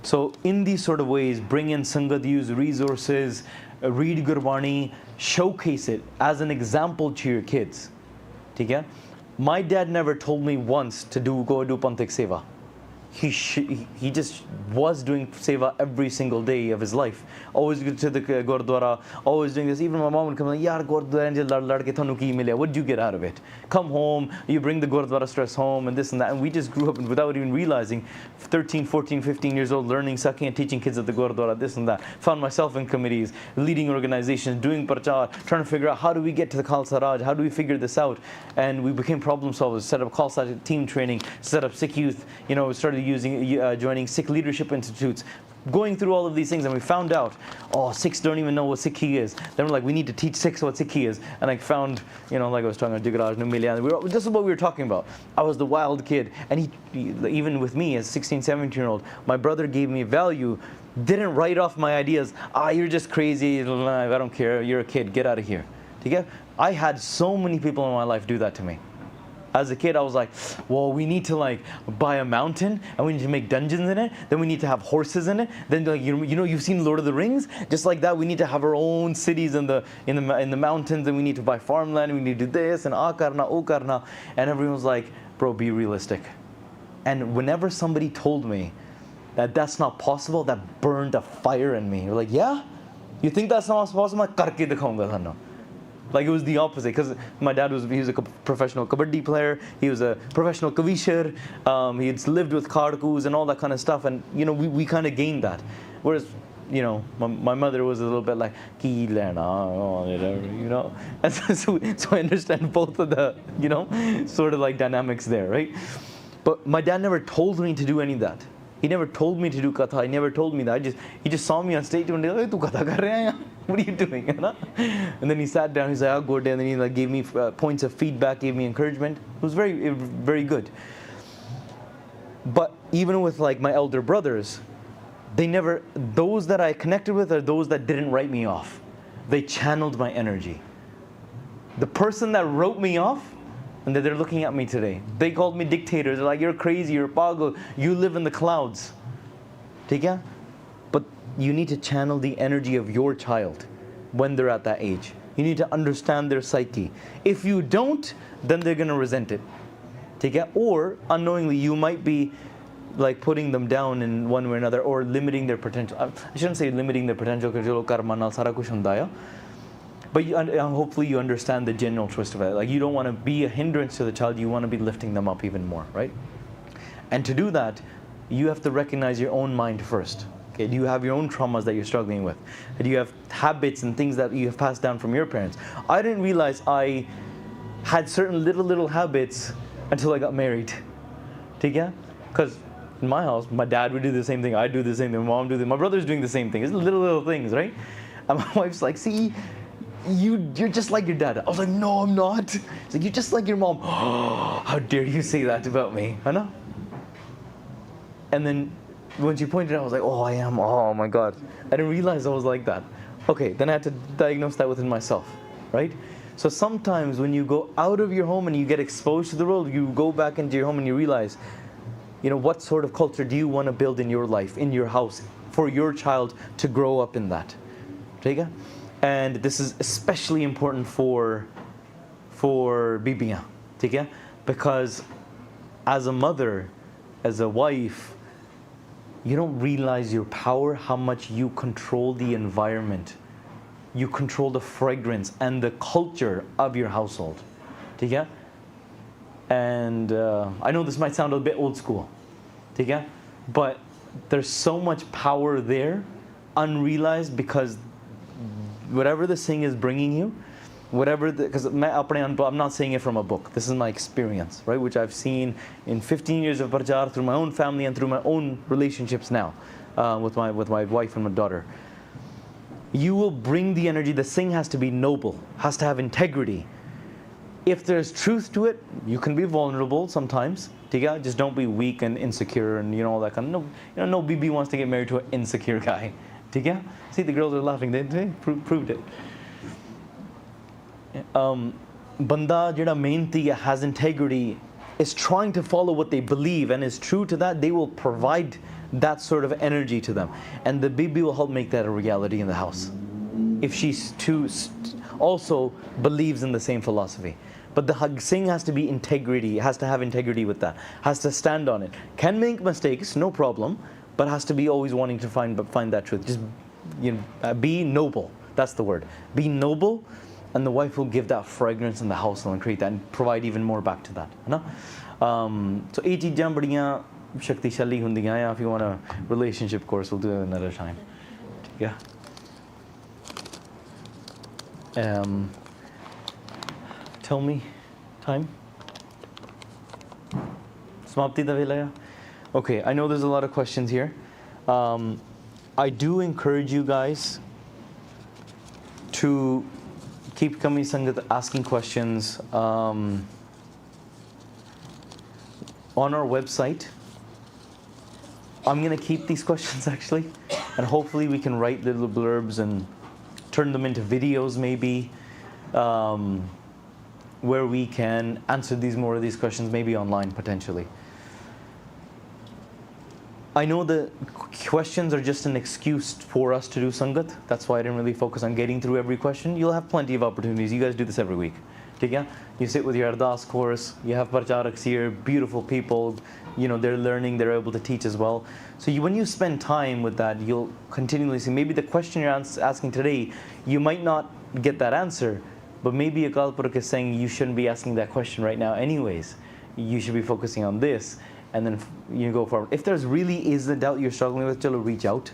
So in these sort of ways, bring in sangat, use resources, read Gurbani, showcase it as an example to your kids. Okay? My dad never told me once to go do Panthik Seva. He just was doing seva every single day of his life. Always go to the Gurdwara, always doing this. Even my mom would come like, Yaar, Gurdwara lad ke thanu ki milya. What did you get out of it? Come home, you bring the Gurdwara stress home and this and that. And we just grew up without even realizing, 13, 14, 15 years old, learning Sakhi and teaching kids at the Gurdwara, this and that. Found myself in committees, leading organizations, doing Parchar, trying to figure out how do we get to the Khalsa Raj, how do we figure this out? And we became problem solvers, set up Khalsa team training, set up Sikh youth, you know, started joining Sikh leadership institutes, going through all of these things, and we found out, oh, Sikhs don't even know what Sikhi is. Then we're like, we need to teach Sikhs what Sikhi is. And I found, you know, like I was talking about Jigaraj Numilya, this is what we were talking about. I was the wild kid, and even with me as 16, 17-year-old, my brother gave me value, didn't write off my ideas. You're just crazy, I don't care, you're a kid, get out of here. I had so many people in my life do that to me. As a kid, I was like, well, we need to like buy a mountain and we need to make dungeons in it. Then we need to have horses in it. Then like, you know, you've seen Lord of the Rings? Just like that, we need to have our own cities in the mountains, and we need to buy farmland, and we need to do this and karna, o karna. And everyone was like, bro, be realistic. And whenever somebody told me that that's not possible, that burned a fire in me. You're like, yeah? You think that's not possible? Karke dikhaunga thanu. Like it was the opposite, because my dad was a professional kabaddi player, he was a professional kavishar, he had lived with Kharkus and all that kind of stuff, and you know, we kind of gained that. Whereas, you know, my mother was a little bit like, ki lena, you know, and so I understand both of the, you know, sort of like dynamics there, right? But my dad never told me to do any of that. He never told me to do katha. He never told me that. He just saw me on stage one day, like, tu katha kar raha hai? What are you doing? And then he sat down, he's like, I'll go down, and he like gave me points of feedback, gave me encouragement. It was very, very good. But even with like my elder brothers, those that I connected with are those that didn't write me off. They channeled my energy. The person that wrote me off and they're looking at me today. They called me dictator. They're like, you're crazy, you're pagal, you live in the clouds. ठीक है? But you need to channel the energy of your child when they're at that age. You need to understand their psyche. If you don't, then they're going to resent it. ठीक है? Or unknowingly you might be like putting them down in one way or another, or limiting their potential. I shouldn't say limiting their potential because chalo karma naal sara kuch hunda hai. But hopefully you understand the general twist of it. Like, you don't want to be a hindrance to the child, you want to be lifting them up even more, right? And to do that, you have to recognize your own mind first. Okay? Do you have your own traumas that you're struggling with? Do you have habits and things that you have passed down from your parents? I didn't realize I had certain little habits until I got married. Because in my house, my dad would do the same thing, I'd do the same thing, my mom do the, my brother's doing the same thing. It's little things, right? And my wife's like, see, you're just like your dad. I was like, no, I'm not. She's like, you're just like your mom. Oh, how dare you say that about me? I know. And then when she pointed out, I was like, oh, I am. Oh my God. I didn't realize I was like that. Okay, then I had to diagnose that within myself, right? So sometimes when you go out of your home and you get exposed to the world, you go back into your home and you realize, what sort of culture do you want to build in your life, in your house, for your child to grow up in that? Okay? And this is especially important for bibiyan, okay? Because as a mother, as a wife, you don't realize your power, how much you control the environment. You control the fragrance and the culture of your household. Okay? And I know this might sound a bit old school. Okay? But there's so much power there, unrealized, because whatever this thing is bringing you, because I'm not saying it from a book, this is my experience, right, which I've seen in 15 years of Parchar, through my own family and through my own relationships now, with my wife and my daughter. You will bring the energy. The thing has to be noble, has to have integrity. If there's truth to it, you can be vulnerable sometimes. Just don't be weak and insecure and all that kind of. No BB wants to get married to an insecure guy. See, the girls are laughing. They proved it. Banda jada mehnti has integrity, is trying to follow what they believe and is true to that. They will provide that sort of energy to them, and the bibi will help make that a reality in the house. If she too also believes in the same philosophy. But the Singh has to be integrity, has to have integrity with that, has to stand on it. Can make mistakes, no problem, but has to be always wanting to find that truth. Just be noble. That's the word. Be noble, and the wife will give that fragrance in the house and create that and provide even more back to that. So eight चीज़ां बड़ियां शक्तिशाली हुंदियां हैं. If you want a relationship course, we'll do it another time. Yeah. Tell me, time? Samapti da velaya? Okay, I know there's a lot of questions here. I do encourage you guys to keep coming Sangat, asking questions. On our website, I'm going to keep these questions actually, and hopefully we can write little blurbs and turn them into videos maybe, where we can answer more of these questions, maybe online potentially. I know the questions are just an excuse for us to do Sangat. That's why I didn't really focus on getting through every question. You'll have plenty of opportunities. You guys do this every week. You sit with your Ardas course, you have Parcharaks here, beautiful people, they're learning, they're able to teach as well. So when you spend time with that, you'll continually see, maybe the question you're asking today, you might not get that answer, but maybe a Kalpurak is saying you shouldn't be asking that question right now anyways. You should be focusing on this, and then you go forward. If there's really is a doubt you're struggling with, chalo, reach out.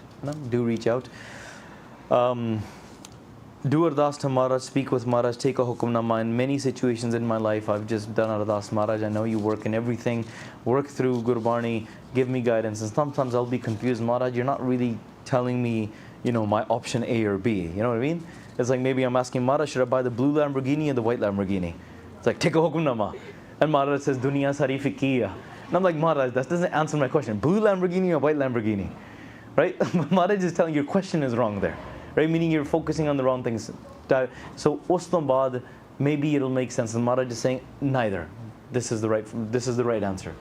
Do reach out. Do Ardas to Maharaj, speak with Maharaj, take a hukamnama. In many situations in my life, I've just done Ardas. Maharaj, I know you work in everything. Work through Gurbani, give me guidance. And sometimes I'll be confused. Maharaj, you're not really telling me, my option A or B. You know what I mean? It's like maybe I'm asking Maharaj, should I buy the blue Lamborghini or the white Lamborghini? It's like, take a hukamnama. And Maharaj says, Dunya sari fikiya. And I'm like, Maharaj, that doesn't answer my question. Blue Lamborghini or white Lamborghini? Right? Maharaj is telling you your question is wrong there. Right? Meaning you're focusing on the wrong things. So, Ostambad, maybe it'll make sense. And Maharaj is saying, neither. this is the right answer.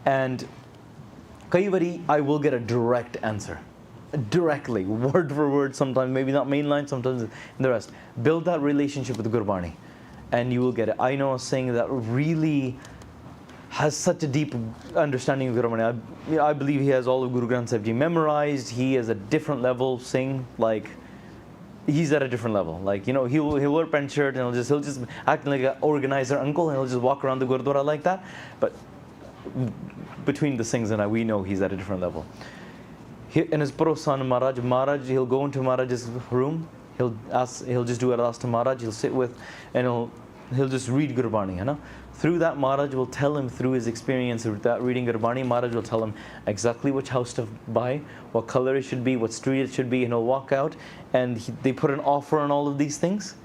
And kai vari I will get a direct answer, directly, word for word, sometimes maybe not mainline, sometimes the rest. Build that relationship with Gurbani and you will get it. I know a Singh that really has such a deep understanding of Gurbani. I believe he has all of Guru Granth Sahib Ji memorized. He is a different level Singh, like he's at a different level. Like, you know, he'll wear pant shirt and he'll just act like an organizer uncle and he'll just walk around the Gurdwara like that. But between the Singhs and I, we know he's at a different level. In his Puro son Maharaj, he'll go into Maharaj's room, he'll just do ardas to Maharaj, he'll sit with, and he'll just read Gurbani, you know. Through that, Maharaj will tell him, through his experience of that reading Gurbani, Maharaj will tell him exactly which house to buy, what color it should be, what street it should be, and he'll walk out, and they put an offer on all of these things.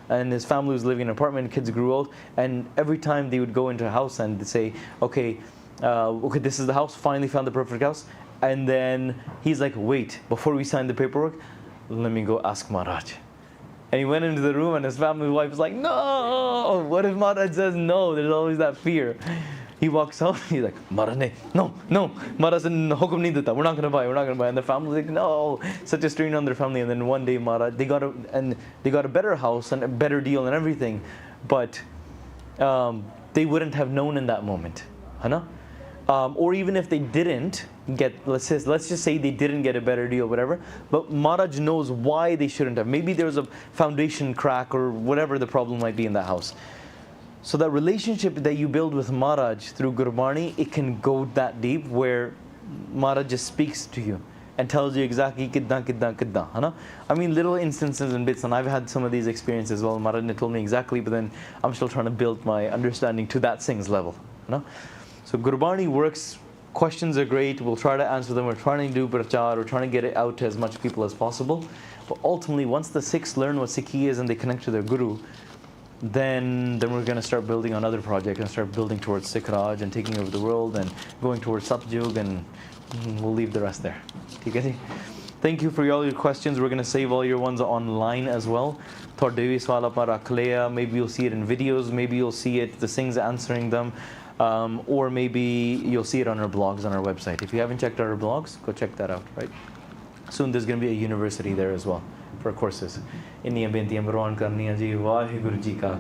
And his family was living in an apartment, kids grew old, and every time they would go into a house and they'd say, okay, this is the house, finally found the perfect house. And then he's like, wait, before we sign the paperwork, let me go ask Maharaj. And he went into the room and his family wife was like, no, what if Maharaj says no? There's always that fear. He walks out, he's like, Maharaj, no. Maharaj said, hukum nahi deta, we're not going to buy. And the family's like, no, such a strain on their family. And then one day Maharaj, they got a better house and a better deal and everything. But they wouldn't have known in that moment. Or even if they didn't get, let's just say they didn't get a better deal, whatever, but Maharaj knows why they shouldn't have. Maybe there was a foundation crack or whatever the problem might be in that house. So that relationship that you build with Maharaj through Gurbani, it can go that deep where Maharaj just speaks to you and tells you exactly kidda. I mean, little instances and bits, and I've had some of these experiences as well. Maharaj told me exactly, but then I'm still trying to build my understanding to that Singh's level. So Gurbani works. Questions are great. We'll try to answer them. We're trying to do Parchar. We're trying to get it out to as much people as possible. But ultimately, once the Sikhs learn what Sikhi is and they connect to their Guru, then we're going to start building on other projects and start building towards Sikh Raj and taking over the world and going towards Satjug, and we'll leave the rest there. Okay? Thank you for all your questions. We're going to save all your ones online as well. Maybe you'll see it in videos. Maybe you'll see it, the Singhs answering them. Or maybe you'll see it on our blogs on our website. If you haven't checked out our blogs, go check that out, right? Soon there's going to be a university there as well for courses. Inniyan bentiyan prawan karniyan ji, WhyGuru ji ka